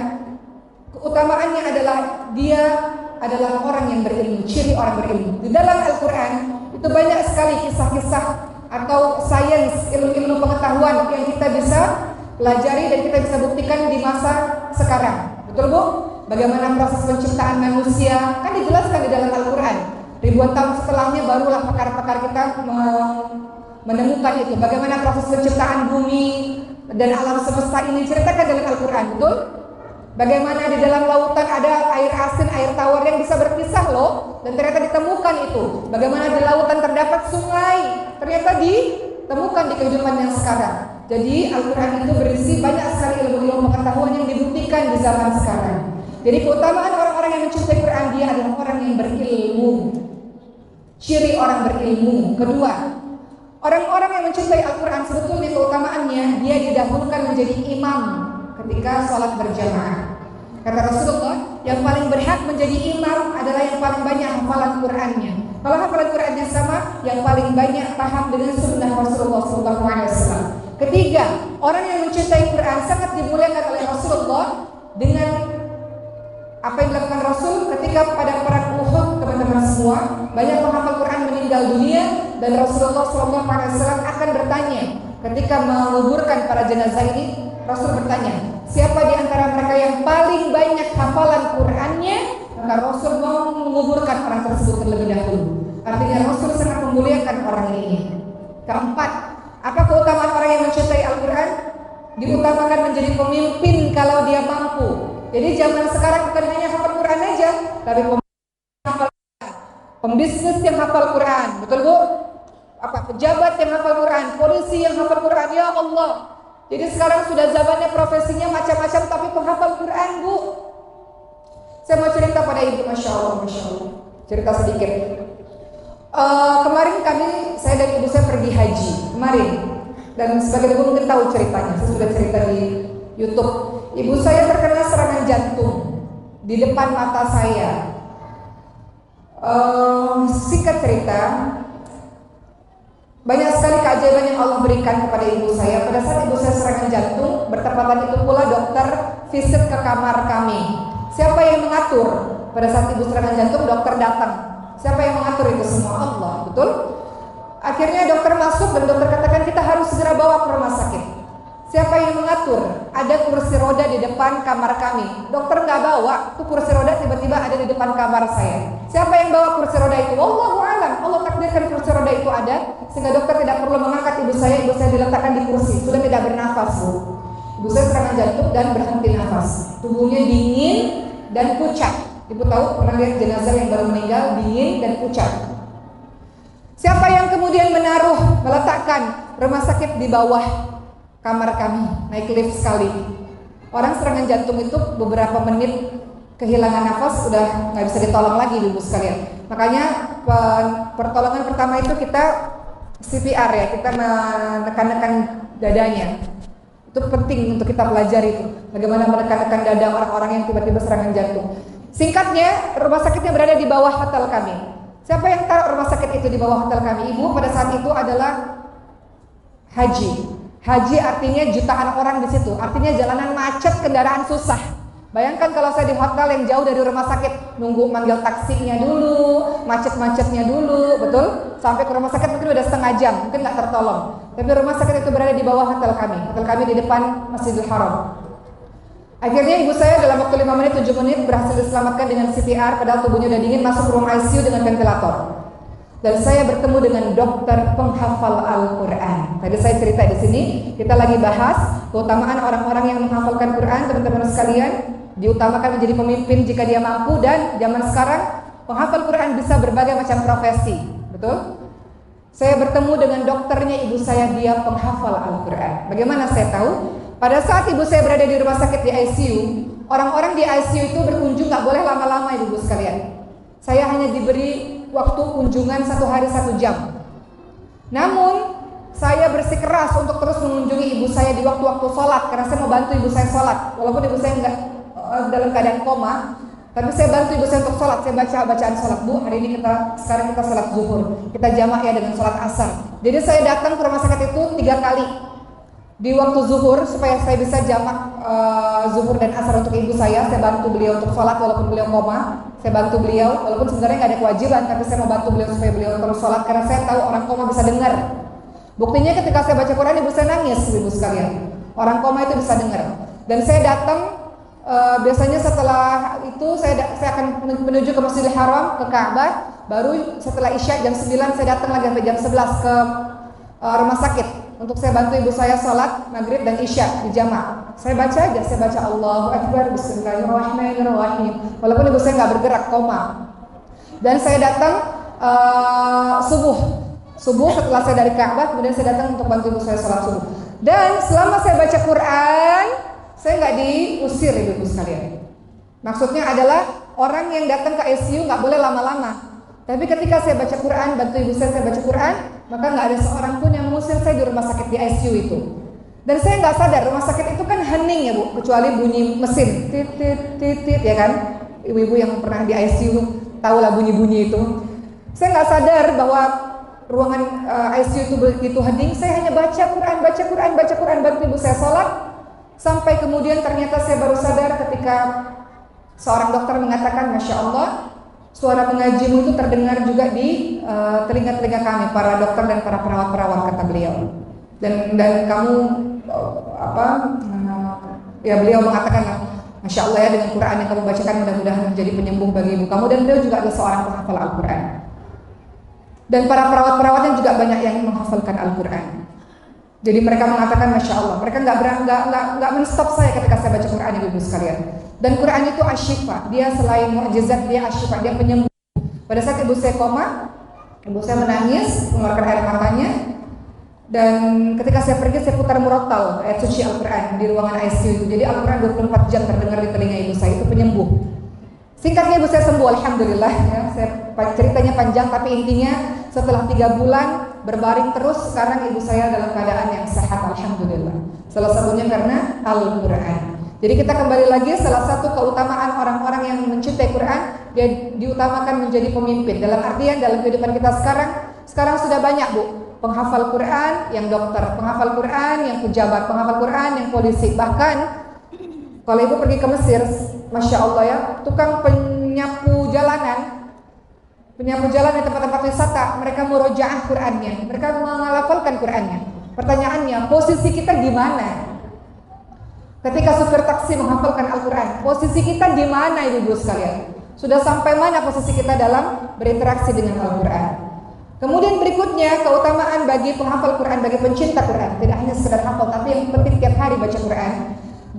keutamaannya adalah dia adalah orang yang berilmu, ciri orang berilmu. Di dalam Al-Quran itu banyak sekali kisah-kisah atau sains, ilmu-ilmu pengetahuan yang kita bisa pelajari dan kita bisa buktikan di masa sekarang. Betul bu? Bagaimana proses penciptaan manusia kan dijelaskan di dalam Al-Quran. Ribuan tahun setelahnya barulah pakar-pakar kita menemukan itu. Bagaimana proses penciptaan bumi dan alam semesta ini diceritakan dalam Al-Quran, betul? Bagaimana di dalam lautan ada air asin, air tawar yang bisa berpisah loh, dan ternyata ditemukan itu. Bagaimana di lautan terdapat sungai, ternyata ditemukan di kehidupan yang sekarang. Jadi Al-Quran itu berisi banyak sekali ilmu-ilmu pengetahuan yang dibuktikan di zaman sekarang. Jadi keutamaan orang-orang yang mencintai Quran, dia adalah orang yang berilmu. Ciri orang berilmu. Kedua, orang-orang yang mencintai Al-Quran sebetulnya keutamaannya dia didahulukan menjadi imam ketika sholat berjamaah. Kata Rasulullah, yang paling berhak menjadi imam adalah yang paling banyak hafalan Qurannya. Kalau hafalan Qurannya sama, yang paling banyak paham dengan sunnah Rasulullah SAW. Ketiga, orang yang mencintai Quran sangat dimuliakan oleh Rasulullah dengan Apa yang dilakukan Rasul ketika pada perang Uhud, teman-teman semua, banyak penghafal Quran meninggal dunia dan Rasulullah SAW akan bertanya ketika menguburkan para jenazah ini. Rasul bertanya, siapa di antara mereka yang paling banyak hafalan Qurannya? Maka Rasul mau menguburkan orang tersebut terlebih dahulu. Artinya Rasul sangat memuliakan orang ini. Keempat, apa keutamaan orang yang mencintai Al-Quran? Diutamakan menjadi pemimpin kalau dia mampu. Jadi zaman sekarang bukan hanya hafal Quran aja, tapi pembisnis yang hafal Quran, betul Bu? Pejabat yang hafal Quran, polisi yang hafal Quran, ya Allah. Jadi sekarang sudah zamannya profesinya macam-macam, tapi penghafal Quran, Bu. Saya mau cerita pada Ibu, Masya Allah. Cerita sedikit. Kemarin saya dan ibu saya pergi haji kemarin, dan sebagian ibu mungkin tahu ceritanya. Saya sudah cerita di YouTube. Ibu saya terkena serangan jantung di depan mata saya. Singkat cerita, banyak sekali keajaiban yang Allah berikan kepada ibu saya. Pada saat ibu saya serangan jantung, bertepatan itu pula dokter visit ke kamar kami. Siapa yang mengatur? Pada saat ibu serangan jantung, dokter datang. Siapa yang mengatur itu semua? Allah, betul? Akhirnya dokter masuk dan dokter katakan kita harus segera bawa ke rumah sakit. Siapa yang mengatur? Ada kursi roda di depan kamar kami. Dokter nggak bawa, tuh kursi roda tiba-tiba ada di depan kamar saya. Siapa yang bawa kursi roda itu? Wallahu a'lam. Allah takdirkan kursi roda itu ada sehingga dokter tidak perlu mengangkat ibu saya. Ibu saya diletakkan di kursi, sudah tidak bernafas, Bu. Ibu saya serangan jantung dan berhenti nafas. Tubuhnya dingin dan pucat. Ibu tahu pernah lihat jenazah yang baru meninggal dingin dan pucat. Siapa yang kemudian meletakkan rumah sakit di bawah kamar kami, naik lift sekali. Orang serangan jantung itu beberapa menit kehilangan nafas sudah nggak bisa ditolong lagi, ibu sekalian. Makanya pertolongan pertama itu kita CPR ya, kita menekan-nekan dadanya. Itu penting untuk kita pelajari itu, bagaimana menekan-nekan dada orang-orang yang tiba-tiba serangan jantung. Singkatnya, rumah sakitnya berada di bawah hotel kami. Siapa yang tahu rumah sakit itu di bawah hotel kami? Ibu pada saat itu adalah haji. Haji artinya jutaan orang di situ. Artinya jalanan macet, kendaraan susah. Bayangkan kalau saya di hotel yang jauh dari rumah sakit, nunggu manggil taksinya dulu, macet-macetnya dulu, betul? Sampai ke rumah sakit mungkin udah setengah jam, mungkin nggak tertolong. Tapi rumah sakit itu berada di bawah hotel kami. Hotel kami di depan Masjidil Haram. Akhirnya ibu saya dalam waktu 5 menit, 7 menit berhasil diselamatkan dengan CPR, padahal tubuhnya udah dingin, masuk ruang ICU dengan ventilator. Dan saya bertemu dengan dokter penghafal Al-Quran. Tadi saya cerita di sini, kita lagi bahas keutamaan orang-orang yang menghafalkan Quran, teman-teman sekalian. Diutamakan menjadi pemimpin jika dia mampu, dan zaman sekarang penghafal Quran bisa berbagai macam profesi, betul? Saya bertemu dengan dokternya ibu saya, dia penghafal Al-Quran. Bagaimana saya tahu? Pada saat ibu saya berada di rumah sakit di ICU, orang-orang di ICU itu berkunjung nggak boleh lama-lama, ibu sekalian. Saya hanya diberi waktu kunjungan 1 hari 1 jam. Namun saya bersikeras untuk terus mengunjungi ibu saya di waktu-waktu sholat, karena saya mau bantu ibu saya sholat. Walaupun ibu saya nggak dalam keadaan koma, tapi saya bantu ibu saya untuk sholat. Saya baca bacaan sholat. Bu, hari ini sekarang kita sholat zuhur, kita jamak ya dengan sholat asar. Jadi saya datang ke rumah sakit itu 3 kali di waktu zuhur supaya saya bisa jamak zuhur dan asar untuk ibu saya. Saya bantu beliau untuk sholat walaupun beliau koma. Saya bantu beliau walaupun sebenarnya nggak ada kewajiban, tapi saya mau bantu beliau supaya beliau terus sholat, karena saya tahu orang koma bisa dengar. Buktinya ketika saya baca Quran, ibu saya nangis, ibu sekalian. Orang koma itu bisa dengar. Dan saya datang biasanya setelah itu saya akan menuju ke Masjidil Haram, ke Ka'bah. Baru setelah Isya jam 9 saya datang lagi sampai jam 11 ke rumah sakit untuk saya bantu ibu saya sholat maghrib dan isya di jamaah. Saya baca aja, saya baca Allahu Akbar, Bismillahirrahmanirrahim. Walaupun ibu saya nggak bergerak, koma. Dan saya datang subuh setelah saya dari Ka'bah, kemudian saya datang untuk bantu ibu saya sholat subuh. Dan selama saya baca Quran, saya nggak diusir, ibu sekalian. Maksudnya adalah orang yang datang ke ICU nggak boleh lama-lama. Tapi ketika saya baca Quran, bantu ibu saya baca Quran, maka nggak ada seorang pun yang mengusir saya di rumah sakit di ICU itu. Dan saya nggak sadar, rumah sakit itu kan hening ya Bu, kecuali bunyi mesin, tit tit tit tit ya kan. Ibu-ibu yang pernah di ICU tahulah bunyi-bunyi itu. Saya nggak sadar bahwa ruangan ICU itu begitu hening. Saya hanya baca Quran, bantu ibu saya sholat. Sampai kemudian ternyata saya baru sadar ketika Seorang dokter mengatakan, Masya Allah, suara mengajimu itu terdengar juga di telinga-telinga kami, para dokter dan para perawat-perawat, kata beliau. Dan kamu ya beliau mengatakan, Masya Allah ya, dengan Quran yang kamu bacakan mudah-mudahan menjadi penyembuh bagi ibu kamu. Dan beliau juga adalah seorang penghafal Al-Quran. Dan para perawat-perawatnya juga banyak yang menghafalkan Al-Quran. Jadi mereka mengatakan, Masya Allah, mereka nggak men-stop saya ketika saya baca Quran, ibu sekalian. Dan Quran itu asyifa, dia selain mukjizat, dia asyifa, dia penyembuh. Pada saat ibu saya koma, ibu saya menangis, mengeluarkan air matanya. Dan ketika saya pergi, saya putar murattal ayat suci Al-Quran di ruangan ICU itu. Jadi Al-Quran 24 jam terdengar di telinga ibu saya, itu penyembuh. Singkatnya ibu saya sembuh, alhamdulillah ya. Ceritanya panjang, tapi intinya setelah 3 bulan berbaring terus, sekarang ibu saya dalam keadaan yang sehat, alhamdulillah. Salah satunya karena Al-Quran. Jadi kita kembali lagi, salah satu keutamaan orang-orang yang mencintai Quran, dia diutamakan menjadi pemimpin. Dalam artian dalam kehidupan kita sekarang sudah banyak bu, penghafal Quran yang dokter, penghafal Quran yang pejabat, penghafal Quran yang polisi. Bahkan kalau ibu pergi ke Mesir, Masya Allah ya, tukang penyapu jalanan di tempat-tempat wisata, mereka murojaah Qurannya, mereka menghafalkan Qurannya. Pertanyaannya, posisi kita gimana? Ketika supir taksi menghafalkan Al-Quran, posisi kita di mana ibu-ibu sekalian? Sudah sampai mana posisi kita dalam berinteraksi dengan Al-Quran? Kemudian berikutnya, keutamaan bagi penghafal Quran, bagi pencinta Quran, tidak hanya sekedar hafal, tapi yang penting tiap hari baca Quran.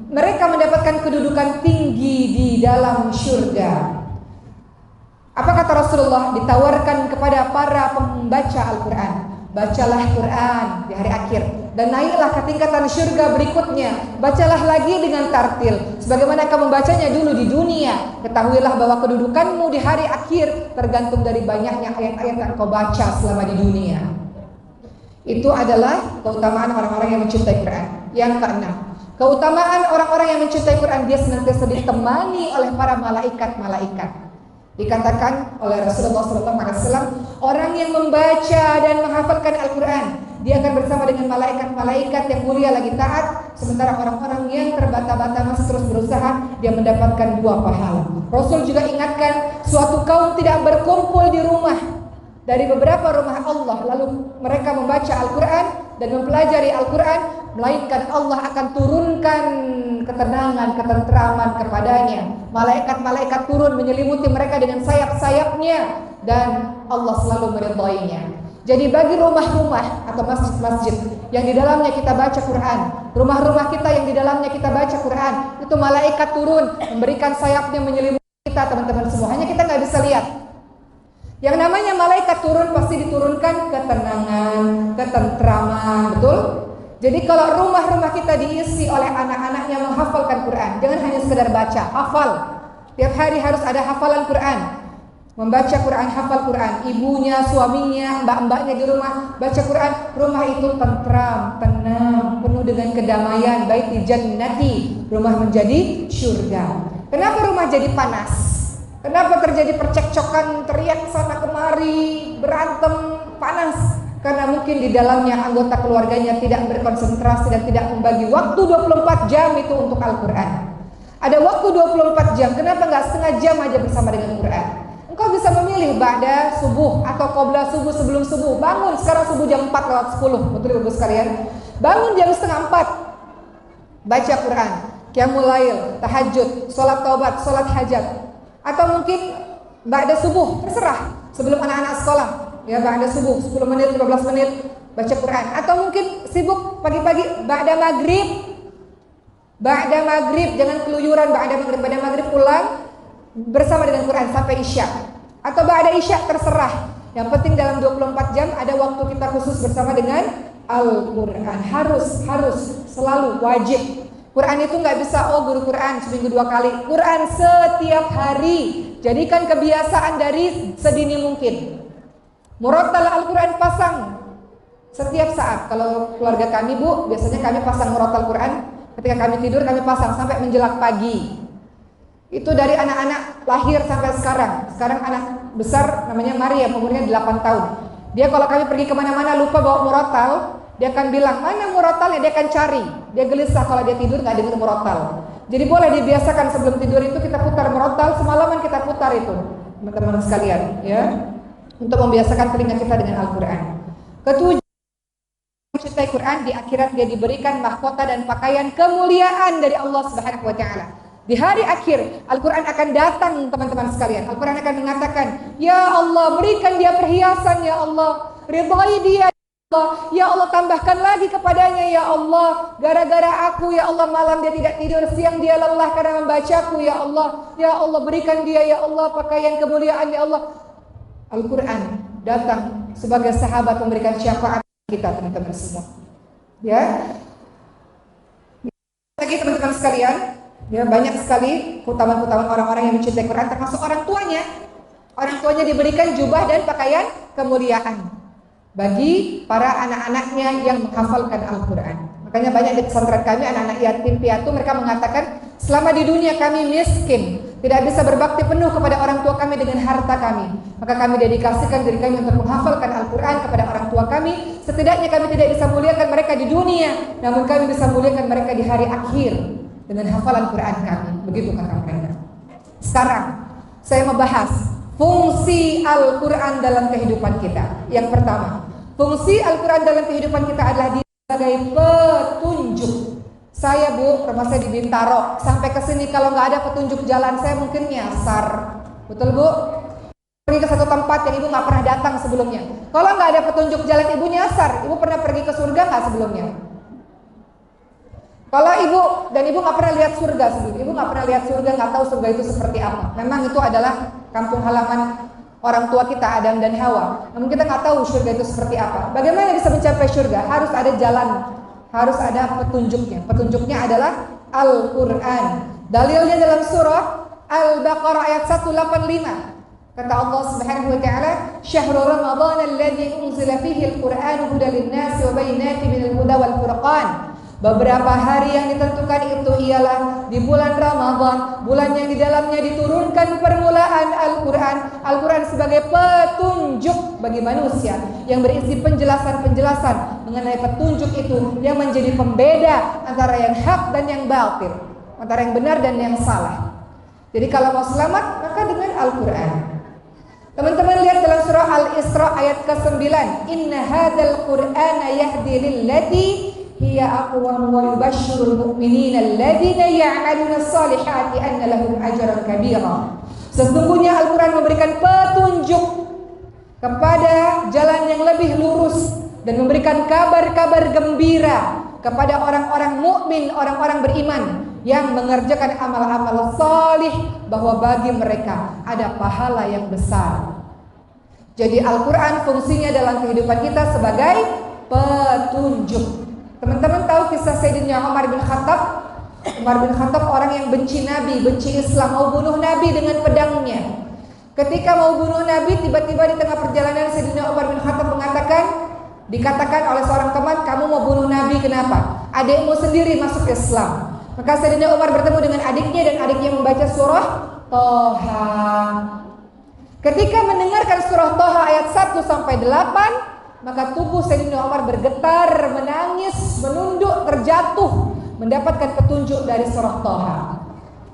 Mereka mendapatkan kedudukan tinggi di dalam syurga. Apa kata Rasulullah? Ditawarkan kepada para pembaca Al-Quran, bacalah Quran di hari akhir dan naiklah ke tingkatan syurga berikutnya. Bacalah lagi dengan tartil sebagaimana kamu membacanya dulu di dunia. Ketahuilah bahwa kedudukanmu di hari akhir tergantung dari banyaknya ayat-ayat yang kau baca selama di dunia. Itu adalah keutamaan orang-orang yang mencintai Quran. Yang keenam, keutamaan orang-orang yang mencintai Quran, dia senantiasa ditemani oleh para malaikat-malaikat. Dikatakan oleh Rasulullah SAW, orang yang membaca dan menghafalkan Al-Quran, dia akan bersama dengan malaikat-malaikat yang mulia lagi taat. Sementara orang-orang yang terbata-bata masih terus berusaha, dia mendapatkan 2 pahala. Rasul juga ingatkan, suatu kaum tidak berkumpul di rumah dari beberapa rumah Allah, lalu mereka membaca Al-Quran dan mempelajari Al-Quran, melainkan Allah akan turunkan ketenangan, ketentraman kepadanya. Malaikat-malaikat turun menyelimuti mereka dengan sayap-sayapnya, dan Allah selalu meridainya. Jadi bagi rumah-rumah atau masjid-masjid yang di dalamnya kita baca Quran, rumah-rumah kita yang di dalamnya kita baca Quran, itu malaikat turun memberikan sayapnya menyelimuti kita, teman-teman semua. Hanya kita nggak bisa lihat. Yang namanya malaikat turun pasti diturunkan ketenangan, ketentraman, betul? Jadi kalau rumah-rumah kita diisi oleh anak-anaknya menghafalkan Quran, jangan hanya sekedar baca, hafal. Tiap hari harus ada hafalan Quran. Membaca Quran, hafal Quran. Ibunya, suaminya, mbak-mbaknya di rumah baca Quran, rumah itu tentram, tenang, penuh dengan kedamaian. Baiti jannati, rumah menjadi syurga. Kenapa rumah jadi panas? Kenapa terjadi percekcokan, teriak sana kemari, berantem, panas? Karena mungkin di dalamnya anggota keluarganya tidak berkonsentrasi dan tidak membagi waktu 24 jam itu untuk Al-Quran. Ada waktu 24 jam, kenapa nggak setengah jam aja bersama dengan Quran? Engkau bisa memilih ba'da subuh atau qabla subuh, sebelum subuh. Bangun sekarang subuh jam 4:10, betul ibu sekalian. Bangun jam setengah 4, baca Quran, qiyamul lail, tahajud, sholat taubat, sholat hajat. Atau mungkin ba'da subuh, terserah, sebelum anak-anak sekolah. Ya ba'da subuh 10 menit, 15 menit baca Quran. Atau mungkin sibuk pagi-pagi ba'da maghrib. Ba'da maghrib, jangan keluyuran ba'da maghrib. Ba'da maghrib pulang bersama dengan Quran sampai isya. Atau ba'da isya, terserah. Yang penting dalam 24 jam ada waktu kita khusus bersama dengan Al-Quran. Harus selalu wajib. Quran itu nggak bisa guru Quran seminggu 2 kali. Quran setiap hari. Jadikan kebiasaan dari sedini mungkin. Murattal Al-Quran pasang setiap saat. Kalau keluarga kami bu, biasanya kami pasang murattal Quran. Ketika kami tidur kami pasang sampai menjelang pagi. Itu dari anak-anak lahir sampai sekarang. Sekarang anak besar namanya Maria, umurnya 8 tahun. Dia kalau kami pergi kemana-mana lupa bawa murattal, dia akan bilang mana murattalnya, dia akan cari. Dia gelisah kalau dia tidur nggak dengar murattal. Jadi boleh dibiasakan sebelum tidur itu kita putar murattal, semalaman kita putar itu, teman-teman sekalian, ya, untuk membiasakan telinga kita dengan Al-Quran. Ketujuh, mencintai Quran, di akhirat dia diberikan mahkota dan pakaian kemuliaan dari Allah Subhanahu wa taala. Di hari akhir Al-Quran akan datang, teman-teman sekalian. Al-Quran akan mengatakan, ya Allah, berikan dia perhiasan, ya Allah, ridhai dia, ya Allah, tambahkan lagi kepadanya, ya Allah, gara-gara aku, ya Allah, malam dia tidak tidur, siang dia lelah karena membacaku, ya Allah, berikan dia, ya Allah, pakaian kemuliaan, ya Allah. Al-Quran datang sebagai sahabat memberikan syafaat kita, teman-teman semua. Ya, lagi teman-teman sekalian, ya, banyak sekali keutamaan-keutamaan orang-orang yang mencintai Quran, termasuk orang tuanya. Orang tuanya diberikan jubah dan pakaian kemuliaan bagi para anak-anaknya yang menghafalkan Al-Quran. Makanya banyak di pesantren kami anak-anak yatim piatu, mereka mengatakan, selama di dunia kami miskin, tidak bisa berbakti penuh kepada orang tua kami dengan harta kami, maka kami dedikasikan diri kami untuk menghafalkan Al-Quran kepada orang tua kami. Setidaknya kami tidak bisa muliakan mereka di dunia, namun kami bisa muliakan mereka di hari akhir dengan hafalan Quran kami. Begitu kata mereka. Sekarang saya membahas fungsi Al-Quran dalam kehidupan kita. Yang pertama, fungsi Al-Quran dalam kehidupan kita adalah sebagai petunjuk. Saya, Bu, rumah saya di Bintaro, sampai ke sini kalau nggak ada petunjuk jalan saya mungkin nyasar. Betul, Bu? Pergi ke satu tempat yang Ibu nggak pernah datang sebelumnya. Kalau nggak ada petunjuk jalan Ibu nyasar. Ibu pernah pergi ke surga nggak sebelumnya? Kalau Ibu dan Ibu nggak pernah lihat surga sebelumnya, Ibu nggak pernah lihat surga, nggak tahu surga itu seperti apa. Memang itu adalah kampung halaman orang tua kita, Adam dan Hawa. Namun kita nggak tahu surga itu seperti apa. Bagaimana bisa mencapai surga? Harus ada jalan, harus ada petunjuknya. Petunjuknya adalah Al-Quran. Dalilnya dalam surah Al-Baqarah ayat 185. Kata Allah Subhanahu wa taala, "Syahrul Ramadan alladzi unzila fihi al-Qur'anu hudan lin-nasi wa bayyinatin minal huda wal furqan." Beberapa hari yang ditentukan itu ialah di bulan Ramadan, bulan yang di dalamnya diturunkan permulaan Al-Quran. Al-Quran sebagai petunjuk bagi manusia yang berisi penjelasan-penjelasan mengenai petunjuk itu yang menjadi pembeda antara yang hak dan yang batil, antara yang benar dan yang salah. Jadi kalau mau selamat maka dengan Al-Quran. Teman-teman lihat dalam surah Al-Isra ayat ke-9, "Inna hadzal Qur'ana yahdi lillati hiya aqwam wa yubashshirul mu'minina alladziina ya'maluna as-salihati anna lahum ajran kabira." Sesungguhnya Al-Quran memberikan petunjuk kepada jalan yang lebih lurus dan memberikan kabar-kabar gembira kepada orang-orang mukmin, orang-orang beriman yang mengerjakan amal-amal salih, bahwa bagi mereka ada pahala yang besar. Jadi Al-Quran fungsinya dalam kehidupan kita sebagai petunjuk. Teman-teman tahu kisah Sayyidina Umar bin Khattab? Umar bin Khattab orang yang benci Nabi, benci Islam, mau bunuh Nabi dengan pedangnya. Ketika mau bunuh Nabi, tiba-tiba di tengah perjalanan Sayyidina Umar bin Khattab dikatakan oleh seorang teman, "Kamu mau bunuh Nabi kenapa? Adikmu sendiri masuk Islam." Maka Sayyidina Umar bertemu dengan adiknya dan adiknya membaca surah Toha. Ketika mendengarkan surah Toha ayat 1 sampai 8, maka tubuh Sayyidina Umar bergetar, menangis, menunduk, terjatuh, mendapatkan petunjuk dari surah Toha.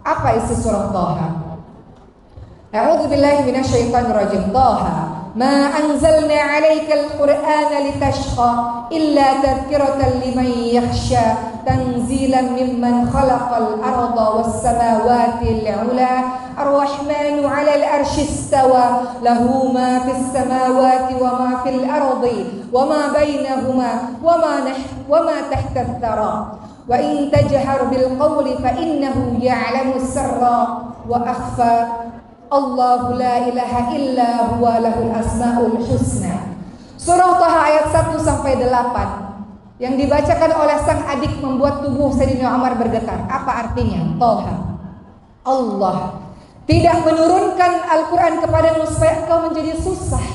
Apa isi surah Toha? A'udzu billahi minasyaitonir rajim. Toha, ma anzalna 'alaikal qur'ana litashqa illa tadhkiratan liman yakhsha tanzilan mimman khalaqal arda was samawati al-'ula ar-rahmanu 'alal 'arsy istawa lahu ma fis samawati wa ma fil ardi wa ma bainahuma wa ma tahta ath-thara wa in tajhar bil qawli fa innahu ya'lamu sirra wa akhfa Allahu la ilaha illa huwa lahul asmaul husna. Surah Taha ayat 1 sampai 8 yang dibacakan oleh sang adik membuat tubuh Sayyidina Umar bergetar. Apa artinya? Taha, Allah tidak menurunkan Al-Quran kepadamu supaya engkau menjadi susah,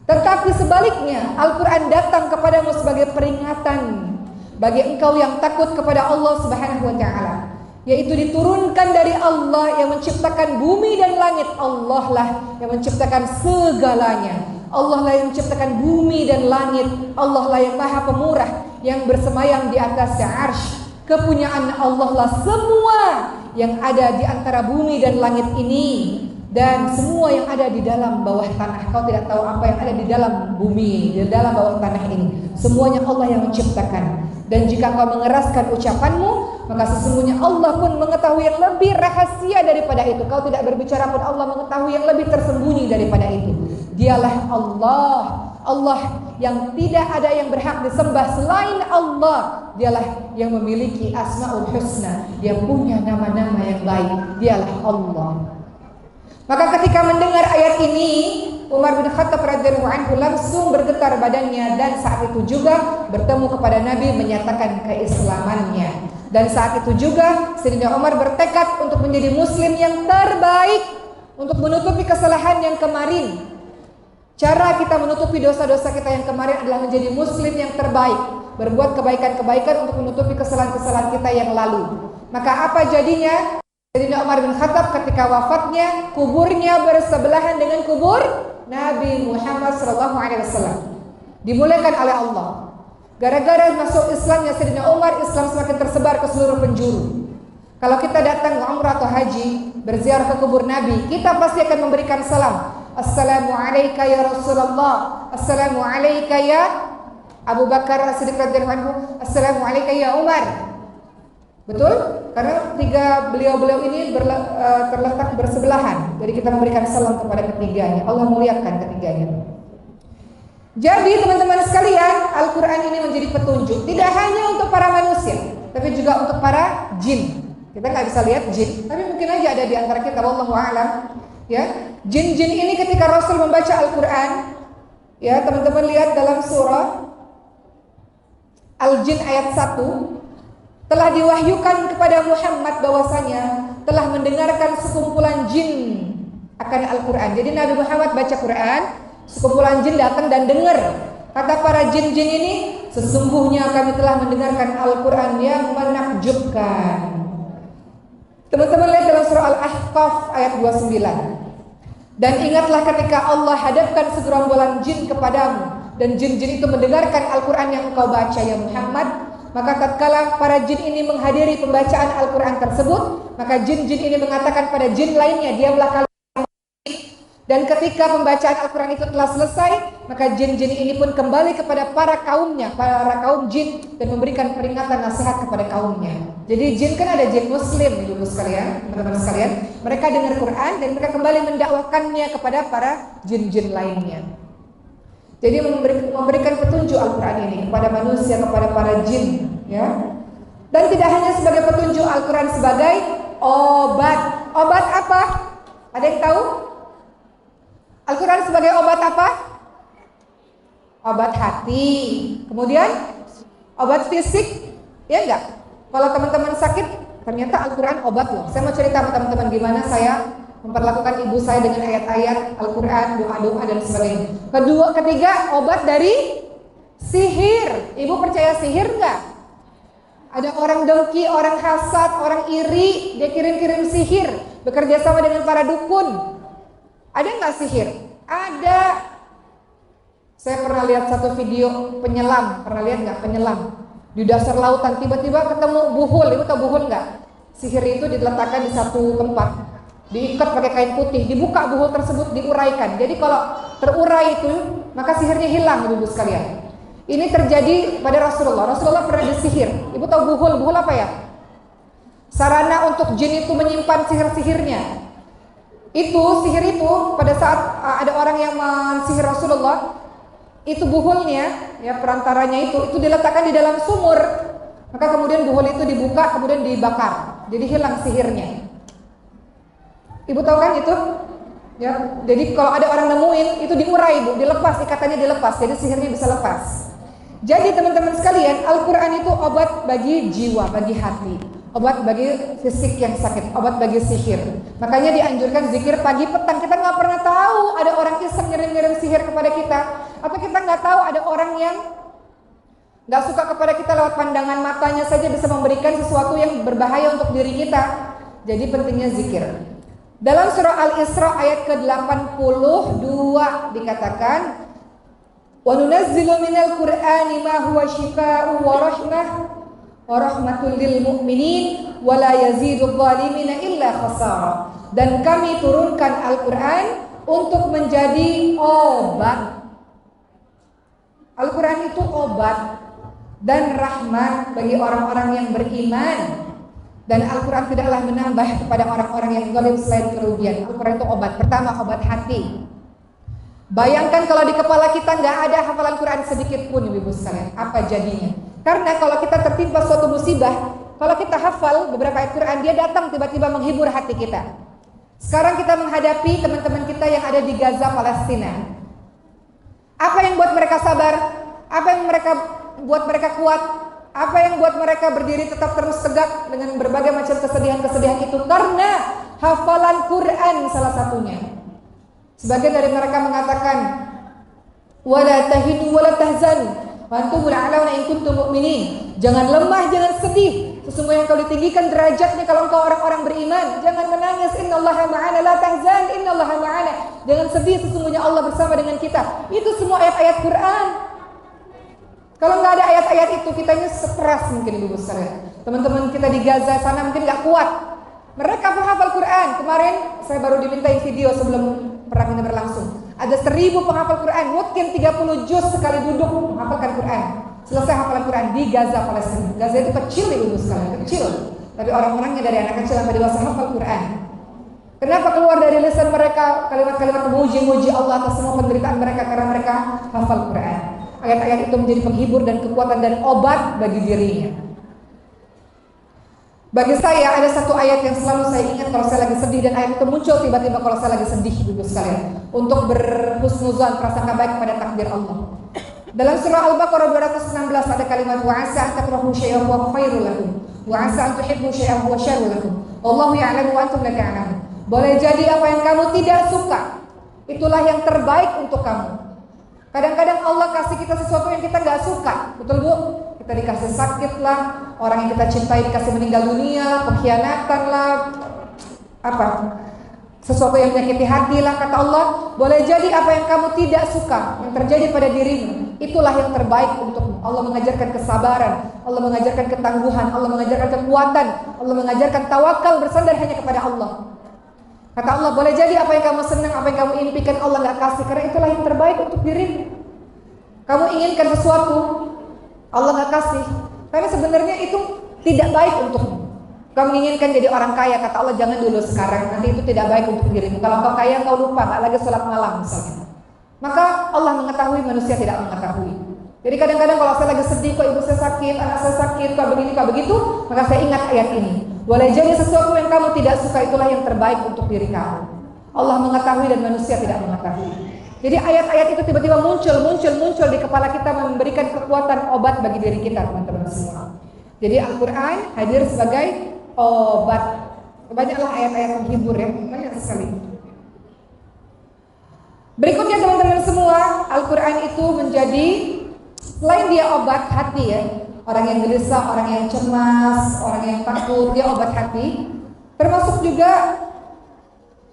tetapi sebaliknya Al-Quran datang kepadamu sebagai peringatan bagi engkau yang takut kepada Allah Subhanahu wa ta'ala, yaitu diturunkan dari Allah yang menciptakan bumi dan langit. Allah lah yang menciptakan segalanya. Allah lah yang menciptakan bumi dan langit. Allah lah yang maha pemurah yang bersemayam di atas arsy. kepunyaan Allah lah semua yang ada di antara bumi dan langit ini, dan semua yang ada di dalam bawah tanah. Kau tidak tahu apa yang ada di dalam bumi, di dalam bawah tanah ini. Semuanya Allah yang menciptakan. Dan jika kau mengeraskan ucapanmu, maka sesungguhnya Allah pun mengetahui yang lebih rahasia daripada itu. Kau tidak berbicara pun Allah mengetahui yang lebih tersembunyi daripada itu. Dialah Allah, Allah yang tidak ada yang berhak disembah selain Allah. Dialah yang memiliki Asmaul Husna, dia punya nama-nama yang baik. Dialah Allah. Maka ketika mendengar ayat ini, Umar bin Khattab radhiyallahu anhu langsung bergetar badannya, dan saat itu juga bertemu kepada Nabi menyatakan keislamannya. Dan saat itu juga Sayyidina Umar bertekad untuk menjadi muslim yang terbaik, untuk menutupi kesalahan yang kemarin. Cara kita menutupi dosa-dosa kita yang kemarin adalah menjadi muslim yang terbaik, berbuat kebaikan-kebaikan untuk menutupi kesalahan-kesalahan kita yang lalu. Maka apa jadinya? Sayyidina Umar bin Khattab ketika wafatnya, kuburnya bersebelahan dengan kubur Nabi Muhammad SAW. Dimuliakan oleh Allah. Gara-gara masuk Islamnya Sayyidina Umar, Islam semakin tersebar ke seluruh penjuru. Kalau kita datang ke umrah atau haji, berziarah ke kubur Nabi, kita pasti akan memberikan salam. Assalamualaikum ya Rasulullah, Assalamualaikum ya Abu Bakar As-Siddiq radhiyallahu anhu, Assalamualaikum ya Umar. Betul? Karena tiga beliau-beliau ini terletak bersebelahan. Jadi kita memberikan salam kepada ketiganya. Allah muliakan ketiganya. Jadi teman-teman sekalian, Al-Quran ini menjadi petunjuk tidak hanya untuk para manusia, tapi juga untuk para jin. Kita nggak bisa lihat jin, tapi mungkin aja ada di antara kita. Wallahu a'lam. Ya, jin-jin ini ketika Rasul membaca Al-Quran, ya teman-teman lihat dalam surah Al-Jin ayat 1, telah diwahyukan kepada Muhammad bahwasanya telah mendengarkan sekumpulan jin akan Al-Quran. Jadi Nabi Muhammad baca Quran, sekumpulan jin datang dan dengar. Kata para jin-jin ini, sesungguhnya kami telah mendengarkan Al-Quran yang menakjubkan. Teman-teman lihat dalam surah Al-Ahqaf ayat 29. Dan ingatlah ketika Allah hadapkan segerombolan jin kepadamu, dan jin-jin itu mendengarkan Al-Quran yang engkau baca ya Muhammad. Maka tatkala para jin ini menghadiri pembacaan Al-Quran tersebut, maka jin-jin ini mengatakan pada jin lainnya, diamlah kalian. Dan ketika pembacaan Al-Quran itu telah selesai, maka jin-jin ini pun kembali kepada para kaumnya, para kaum jin, dan memberikan peringatan nasihat kepada kaumnya. Jadi jin kan ada jin muslim, ibu sekalian, teman-teman sekalian. Mereka dengar Quran dan mereka kembali mendakwakannya kepada para jin-jin lainnya. Jadi memberikan petunjuk Al-Quran ini kepada manusia, kepada para jin, ya. Dan tidak hanya sebagai petunjuk, Al-Quran sebagai obat. Obat apa? Ada yang tahu? Al-Quran sebagai obat apa? Obat hati. Kemudian obat fisik, ya enggak? Kalau teman-teman sakit, ternyata Al-Quran obat loh. Saya mau cerita sama teman-teman gimana saya memperlakukan ibu saya dengan ayat-ayat Al-Quran, doa-doa dan sebagainya. Ketiga, obat dari sihir. Ibu percaya sihir enggak? Ada orang dengki, orang hasad, orang iri, dia kirim-kirim sihir, bekerja sama dengan para dukun. Ada nggak sihir? Ada. Saya pernah lihat satu video penyelam. Pernah lihat nggak penyelam? Di dasar lautan tiba-tiba ketemu buhul. Ibu tahu buhul nggak? Sihir itu diletakkan di satu tempat, diikat pakai kain putih, dibuka buhul tersebut, diuraikan. Jadi kalau terurai itu, maka sihirnya hilang, ibu sekalian. Ini terjadi pada Rasulullah. Rasulullah pernah disihir. Ibu tahu buhul? Buhul apa ya? Sarana untuk jin itu menyimpan sihir-sihirnya. Sihir itu pada saat ada orang yang mensihir Rasulullah, itu buhulnya, ya perantaranya itu diletakkan di dalam sumur. Maka kemudian buhul itu dibuka, kemudian dibakar, jadi hilang sihirnya. Ibu tahu kan itu? Ya, jadi kalau ada orang nemuin itu diurai, Bu, dilepas, ikatannya dilepas, jadi sihirnya bisa lepas. Jadi teman-teman sekalian, Al-Quran itu obat bagi jiwa, bagi hati. Obat bagi fisik yang sakit, obat bagi sihir. Makanya dianjurkan zikir pagi petang. Kita nggak pernah tahu ada orang iseng ngirim-ngirim sihir kepada kita, atau kita nggak tahu ada orang yang nggak suka kepada kita lewat pandangan matanya saja bisa memberikan sesuatu yang berbahaya untuk diri kita. Jadi pentingnya zikir. Dalam surah Al-Isra ayat ke-82 dikatakan, "Wa nunazzilu minal Qur'ani ma huwa syifaa'un wa rahmah wa rahmatul lil mu'minin wa la yazidul zalimina illa khasara. Dan kami turunkan Al-Quran untuk menjadi obat. Al-Quran itu obat dan rahmat bagi orang-orang yang beriman. Dan Al-Quran tidaklah menambah kepada orang-orang yang zalim selain kerugian. Al-Quran itu obat. Pertama, obat hati. Bayangkan kalau di kepala kita nggak ada hafalan Quran sedikit pun, ibu sekalian, apa jadinya? Karena kalau kita tertimpa suatu musibah, kalau kita hafal beberapa ayat Quran, dia datang tiba-tiba menghibur hati kita. Sekarang kita menghadapi teman-teman kita yang ada di Gaza, Palestina. Apa yang buat mereka sabar? Apa yang buat mereka kuat? Apa yang buat mereka berdiri tetap terus tegak dengan berbagai macam kesedihan-kesedihan itu? Karena hafalan Quran salah satunya. Sebagian dari mereka mengatakan, wala tahinu wala tahzanu wa antumul a'launa in kuntum mu'minin. Jangan lemah, jangan sedih. Sesungguhnya engkau ditinggikan derajatnya kalau engkau orang-orang beriman. Jangan menangis, innallaha ma'ana, la tahzan, innallaha ma'ana. Jangan sedih, sesungguhnya Allah bersama dengan kita. Itu semua ayat-ayat Quran. Kalau nggak ada ayat-ayat itu, kitanya stres mungkin ibu sekalian. Teman-teman kita di Gaza sana mungkin nggak kuat. Mereka penghafal Quran. Kemarin saya baru dimintain video sebelum perang ini berlangsung. Ada 1000 penghafal Quran, mungkin 30 juz sekali duduk menghafalkan Quran. Selesai hafalan Quran di Gaza, Palestina. Gaza itu kecil ibu sekalian, kecil. Tapi orang-orangnya dari anak kecil sampai dewasa hafal Quran. Kenapa keluar dari lisan mereka kalimat-kalimat memuji-muji Allah atas semua penderitaan mereka? Karena mereka hafal Quran. Ayat-ayat itu menjadi penghibur dan kekuatan dan obat bagi dirinya. Bagi saya ada satu ayat yang selalu saya ingat kalau saya lagi sedih, dan ayat itu muncul tiba-tiba kalau saya lagi sedih ibu sekalian, untuk berhusnuzan, prasangka baik pada takdir Allah. Dalam surah Al-Baqarah 216 ada kalimat wa asa an takrahu syai'an wa khairul lakum wa asa an tuhibbu syai'an wa syarrul lakum wallahu ya'lamu wa antum la ta'lamun. Boleh jadi apa yang kamu tidak suka itulah yang terbaik untuk kamu. Kadang-kadang Allah kasih kita sesuatu yang kita nggak suka, betul bu? Kita dikasih sakit lah, orang yang kita cintai dikasih meninggal dunia, pengkhianatan lah, sesuatu yang menyakiti hati lah. Kata Allah, boleh jadi apa yang kamu tidak suka yang terjadi pada dirimu, itulah yang terbaik untukmu. Allah mengajarkan kesabaran, Allah mengajarkan ketangguhan, Allah mengajarkan kekuatan, Allah mengajarkan tawakal, bersandar hanya kepada Allah. Kata Allah, boleh jadi apa yang kamu senang, apa yang kamu impikan Allah nggak kasih, karena itulah yang terbaik untuk dirimu. Kamu inginkan sesuatu, Allah nggak kasih, karena sebenarnya itu tidak baik untukmu. Kamu inginkan jadi orang kaya, kata Allah jangan dulu sekarang, nanti itu tidak baik untuk dirimu. Kalau kau kaya, kau lupa, nggak lagi sholat malam misalnya. Maka Allah mengetahui, manusia tidak mengetahui. Jadi kadang-kadang kalau saya lagi sedih, kok ibu saya sakit, anak saya sakit, kok begini, kok begitu, maka saya ingat ayat ini. Boleh jadi sesuatu yang kamu tidak suka itulah yang terbaik untuk diri kamu. Allah mengetahui dan manusia tidak mengetahui. Jadi ayat-ayat itu tiba-tiba muncul di kepala kita, memberikan kekuatan obat bagi diri kita, teman-teman semua. Jadi Al-Quran hadir sebagai obat. Banyaklah ayat-ayat menghibur ya, banyak sekali. Berikutnya teman-teman semua, Al-Quran itu menjadi, selain dia obat hati ya, orang yang gelisah, orang yang cemas, orang yang takut, dia obat hati. Termasuk juga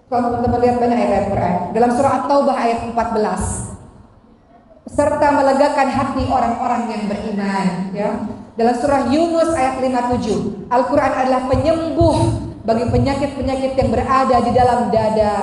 kalau teman-teman lihat banyak ayat Quran dalam surah At-Taubah ayat 14, serta melegakan hati orang-orang yang beriman ya. Dalam surah Yunus ayat 57, Al-Quran adalah penyembuh bagi penyakit-penyakit yang berada di dalam dada.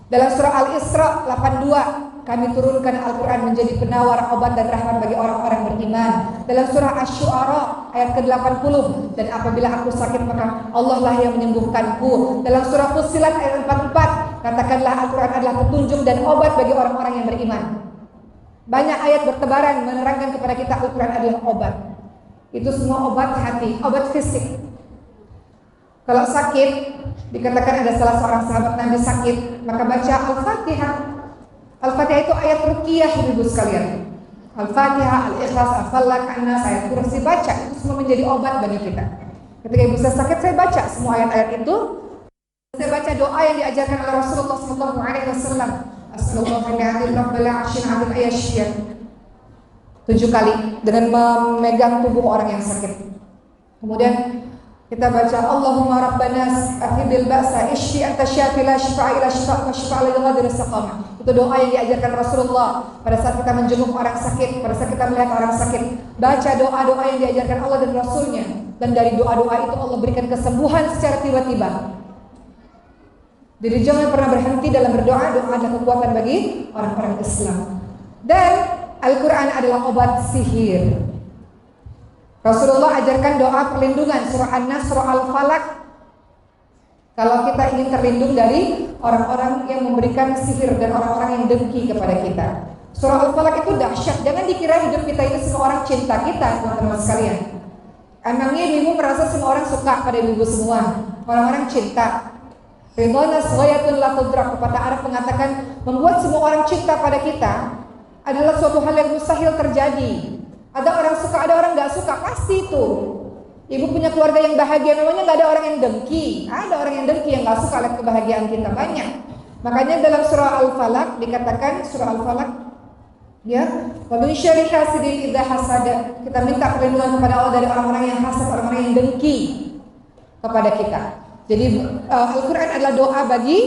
Dalam surah Al-Isra 82, kami turunkan Al-Quran menjadi penawar obat dan rahmat bagi orang-orang beriman. Dalam surah Asy-Syu'ara ayat ke-80, dan apabila aku sakit maka Allah lah yang menyembuhkanku. Dalam surah Fussilat ayat 44, katakanlah Al-Quran adalah petunjuk dan obat bagi orang-orang yang beriman. Banyak ayat bertebaran menerangkan kepada kita Al-Quran adalah obat. Itu semua obat hati, obat fisik. Kalau sakit, dikatakan ada salah seorang sahabat Nabi sakit, maka baca Al-Fatihah. Al-Fatihah itu ayat ruqyah ibu sekalian. Al-Fatihah, Al-Ikhlas, Al-Falaq, An-Nas, ayat kursi, baca. Itu semua menjadi obat bagi kita. Ketika ibu saya sakit, saya baca semua ayat-ayat itu. Saya baca doa yang diajarkan oleh Rasulullah SAW. Astagfirullahaladzim 7 kali dengan memegang tubuh orang yang sakit. Kemudian Kita baca Allahumma rabbanas athibil ba'sa ishfi anta syafi la shifa'a illa shifa' wa shifa'a la yughadiru saqama. Itu doa yang diajarkan Rasulullah pada saat kita menjenguk orang sakit, pada saat kita melihat orang sakit. Baca doa-doa yang diajarkan Allah dan Rasulnya, dan dari doa-doa itu Allah berikan kesembuhan secara tiba-tiba. Jadi jangan pernah berhenti dalam berdoa. Doa adalah kekuatan bagi orang-orang Islam. Dan Al-Quran adalah obat sihir. Rasulullah ajarkan doa perlindungan, surah An-Nas, surah Al-Falaq. Kalau kita ingin terlindung dari orang-orang yang memberikan sihir dan orang-orang yang dengki kepada kita. Surah Al-Falaq itu dahsyat. Jangan dikira hidup kita ini semua orang cinta kita, teman-teman sekalian. Emangnya ibu merasa semua orang suka pada ibu semua? Orang-orang cinta. Ridwana swayatun la tudrak. Pepatah Arab mengatakan membuat semua orang cinta pada kita adalah suatu hal yang mustahil terjadi. Ada orang suka, ada orang nggak suka, pasti itu. Ibu punya keluarga yang bahagia, namanya nggak ada orang yang dengki. Ada orang yang dengki yang nggak suka lihat kebahagiaan kita, banyak. Makanya dalam surah Al-Falaq dikatakan, surah Al-Falaq, ya, wa min syarri hasidin idza hasada. Kita minta perlindungan kepada Allah dari orang-orang yang hasad, orang-orang yang dengki kepada kita. Jadi Al-Quran adalah doa bagi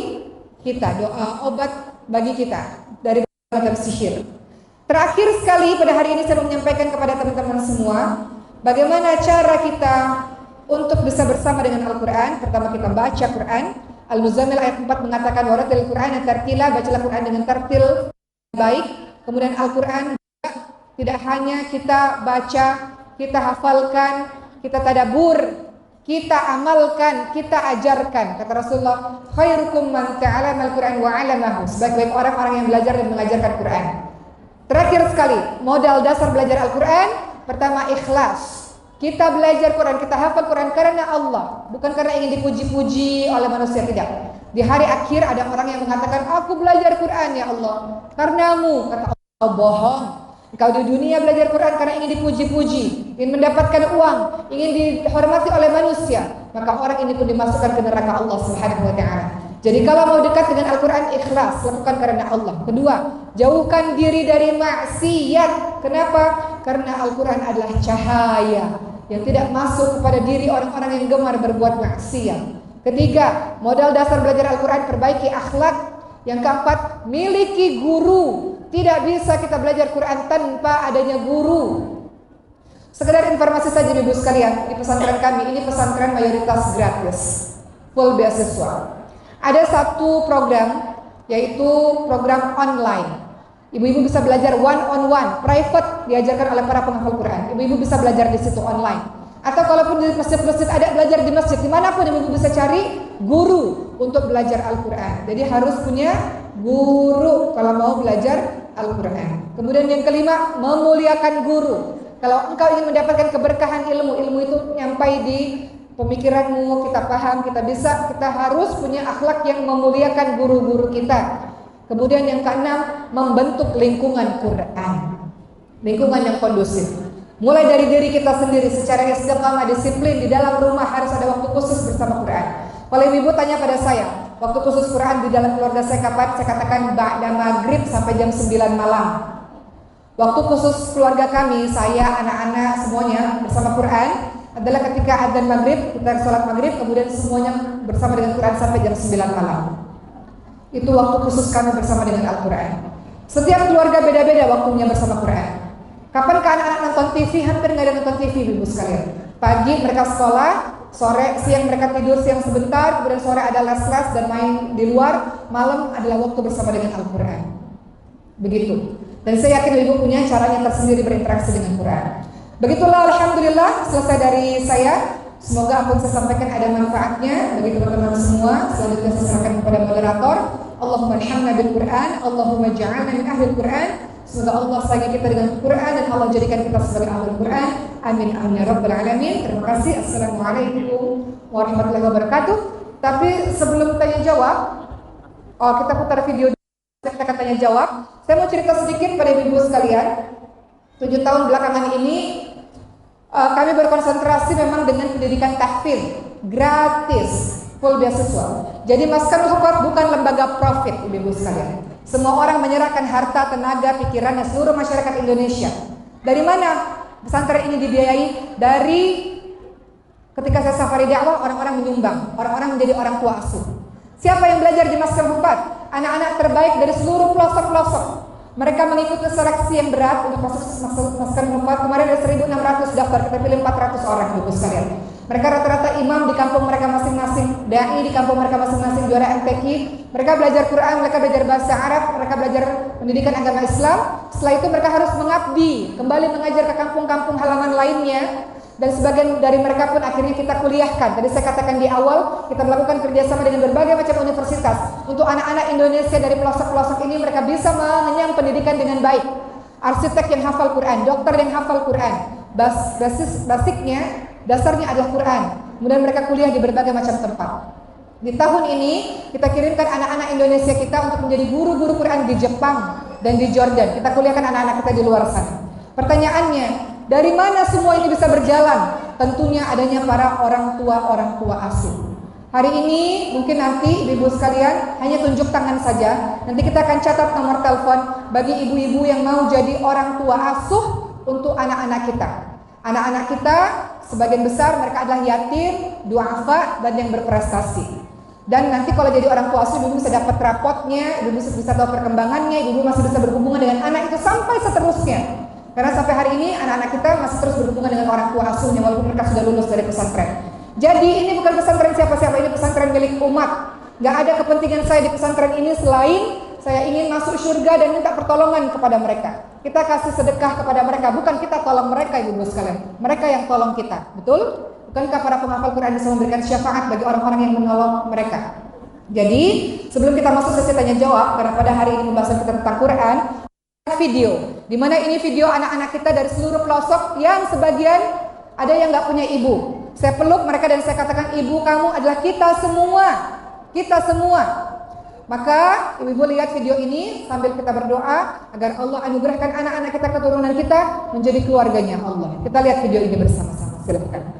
kita, doa obat bagi kita dari berbagai sihir. Terakhir sekali pada hari ini saya mau menyampaikan kepada teman-teman semua bagaimana cara kita untuk bisa bersama dengan Al-Quran. Pertama kita baca Quran. Al-Muzammil ayat 4 mengatakan waratil Quran tartila, bacalah Quran dengan tartil baik. Kemudian Al-Quran tidak hanya kita baca, kita hafalkan, kita tadabbur, kita amalkan, kita ajarkan. Kata Rasulullah, khairukum man ta'allama al-Quran wa 'allamahu. Sebaik-baik orang-orang yang belajar dan mengajarkan Quran. Terakhir sekali, modal dasar belajar Al-Quran, pertama ikhlas. Kita belajar Quran, kita hafal Quran karena Allah, bukan karena ingin dipuji-puji oleh manusia, tidak. Di hari akhir ada orang yang mengatakan, aku belajar Quran ya Allah karenamu. Kata Allah, bohong. Engkau di dunia belajar Quran karena ingin dipuji-puji, ingin mendapatkan uang, ingin dihormati oleh manusia, maka orang ini pun dimasukkan ke neraka Allah Subhanahu wa ta'ala. Jadi kalau mau dekat dengan Al-Quran, ikhlas, lakukan karena Allah. Kedua, jauhkan diri dari maksiat. Kenapa? Karena Al-Quran adalah cahaya yang tidak masuk kepada diri orang-orang yang gemar berbuat maksiat. Ketiga, modal dasar belajar Al-Quran, perbaiki akhlak. Yang keempat, miliki guru. Tidak bisa kita belajar Quran tanpa adanya guru. Sekedar informasi saja ibu sekalian, di pesantren kami ini pesantren mayoritas gratis, full beasiswa. Ada satu program, yaitu program online. Ibu-ibu bisa belajar one on one, private, diajarkan oleh para penghafal Quran. Ibu-ibu bisa belajar di situ online. Atau kalaupun di masjid-masjid ada, belajar di masjid, dimanapun ibu-ibu bisa cari guru untuk belajar Al-Quran. Jadi harus punya guru kalau mau belajar Al-Quran. Kemudian yang kelima, memuliakan guru. Kalau engkau ingin mendapatkan keberkahan ilmu, ilmu itu nyampai di pemikiranmu, kita paham, kita bisa, kita harus punya akhlak yang memuliakan guru-guru kita. Kemudian yang keenam, membentuk lingkungan Quran, lingkungan yang kondusif. Mulai dari diri kita sendiri secara istiqamah, disiplin, di dalam rumah harus ada waktu khusus bersama Quran. Kalau ibu tanya pada saya, waktu khusus Quran di dalam keluarga saya kapan? Saya katakan ba'da maghrib sampai jam 9 malam. Waktu khusus keluarga kami, saya, anak-anak, semuanya bersama Quran adalah ketika adzan maghrib, kita sholat maghrib, kemudian semuanya bersama dengan Quran sampai jam 9 malam. Itu waktu khusus kami bersama dengan Al-Quran. Setiap keluarga beda-beda waktunya bersama Quran. Kapan ke anak-anak nonton TV? Hampir nggak ada nonton TV, ibu sekalian. Pagi mereka sekolah, sore, siang mereka tidur siang sebentar, kemudian sore ada les-les dan main di luar, malam adalah waktu bersama dengan Al-Quran. Begitu. Dan saya yakin ibu punya caranya tersendiri berinteraksi dengan Quran. Begitulah, alhamdulillah, selesai dari saya. Semoga apa yang saya sampaikan ada manfaatnya bagi teman-teman semua. Selanjutnya saya serahkan kepada moderator. Allahumma arhamna bil Quran, Allahumma ja'alna min ahli Quran. Semoga Allah sayangi kita dengan Quran dan Allah jadikan kita sebagai ahli Quran. Amin amin ya rabbal alamin. Terima kasih. Assalamualaikum warahmatullahi wabarakatuh. Tapi sebelum tanya jawab, kita putar video kita akan tanya jawab. Saya mau cerita sedikit pada ibu-ibu sekalian. 7 tahun belakangan ini kami berkonsentrasi memang dengan pendidikan tahfidz gratis, full beasiswa. Jadi Maskanul Huffaz bukan lembaga profit, ibu-ibu sekalian. Semua orang menyerahkan harta, tenaga, pikirannya, seluruh masyarakat Indonesia. Dari mana pesantren ini dibiayai? Dari Ketika saya safari dakwah, orang-orang menyumbang, orang-orang menjadi orang tua asuh. Siapa yang belajar di Masker 4? Anak-anak terbaik dari seluruh pelosok-pelosok. Mereka mengikuti seleksi yang berat untuk masuk Masker 4. Kemarin ada 1.600 daftar, kita pilih 400 orang, Ibu sekalian. Mereka rata-rata imam di kampung mereka masing-masing, dai di kampung mereka masing-masing, juara MTQ. Mereka belajar Quran, mereka belajar bahasa Arab, mereka belajar pendidikan agama Islam. Setelah itu mereka harus mengabdi, kembali mengajar ke kampung-kampung halaman lainnya. Dan sebagian dari mereka pun akhirnya kita kuliahkan. Tadi saya katakan di awal, kita melakukan kerjasama dengan berbagai macam universitas. Untuk anak-anak Indonesia dari pelosok-pelosok ini, mereka bisa mengenyam pendidikan dengan baik. Arsitek yang hafal Quran, dokter yang hafal Quran, basicnya, dasarnya adalah Quran. Kemudian mereka kuliah di berbagai macam tempat. Di tahun ini, kita kirimkan anak-anak Indonesia kita untuk menjadi guru-guru Quran di Jepang dan di Jordan. Kita kuliahkan anak-anak kita di luar sana. Pertanyaannya, dari mana semua ini bisa berjalan? Tentunya adanya para orang tua asuh. Hari ini mungkin nanti ibu-ibu sekalian hanya tunjuk tangan saja. Nanti kita akan catat nomor telepon bagi ibu-ibu yang mau jadi orang tua asuh untuk anak-anak kita. Anak-anak kita sebagian besar mereka adalah yatim, duafa, dan yang berprestasi. Dan nanti kalau jadi orang tua asuh, ibu bisa dapat rapotnya, ibu bisa tahu perkembangannya, ibu masih bisa berhubungan dengan anak itu sampai seterusnya. Karena sampai hari ini anak-anak kita masih terus berhubungan dengan orang tua asuhnya walaupun mereka sudah lulus dari pesantren. Jadi ini bukan pesantren siapa-siapa, ini pesantren milik umat. Gak ada kepentingan saya di pesantren ini selain saya ingin masuk surga dan minta pertolongan kepada mereka. Kita kasih sedekah kepada mereka, bukan kita tolong mereka ibu sekalian. Mereka yang tolong kita, betul? Bukankah para penghafal Quran bisa memberikan syafaat bagi orang-orang yang menolong mereka? Jadi sebelum kita masuk sesi tanya jawab, karena pada hari ini pembahasan kita tentang Quran, video, di mana ini video anak-anak kita dari seluruh pelosok yang sebagian ada yang nggak punya ibu. Saya peluk mereka dan saya katakan, ibu kamu adalah kita semua, kita semua. Maka ibu-ibu lihat video ini sambil kita berdoa agar Allah anugerahkan anak-anak kita, keturunan kita menjadi keluarganya Allah. Kita lihat video ini bersama-sama, silakan.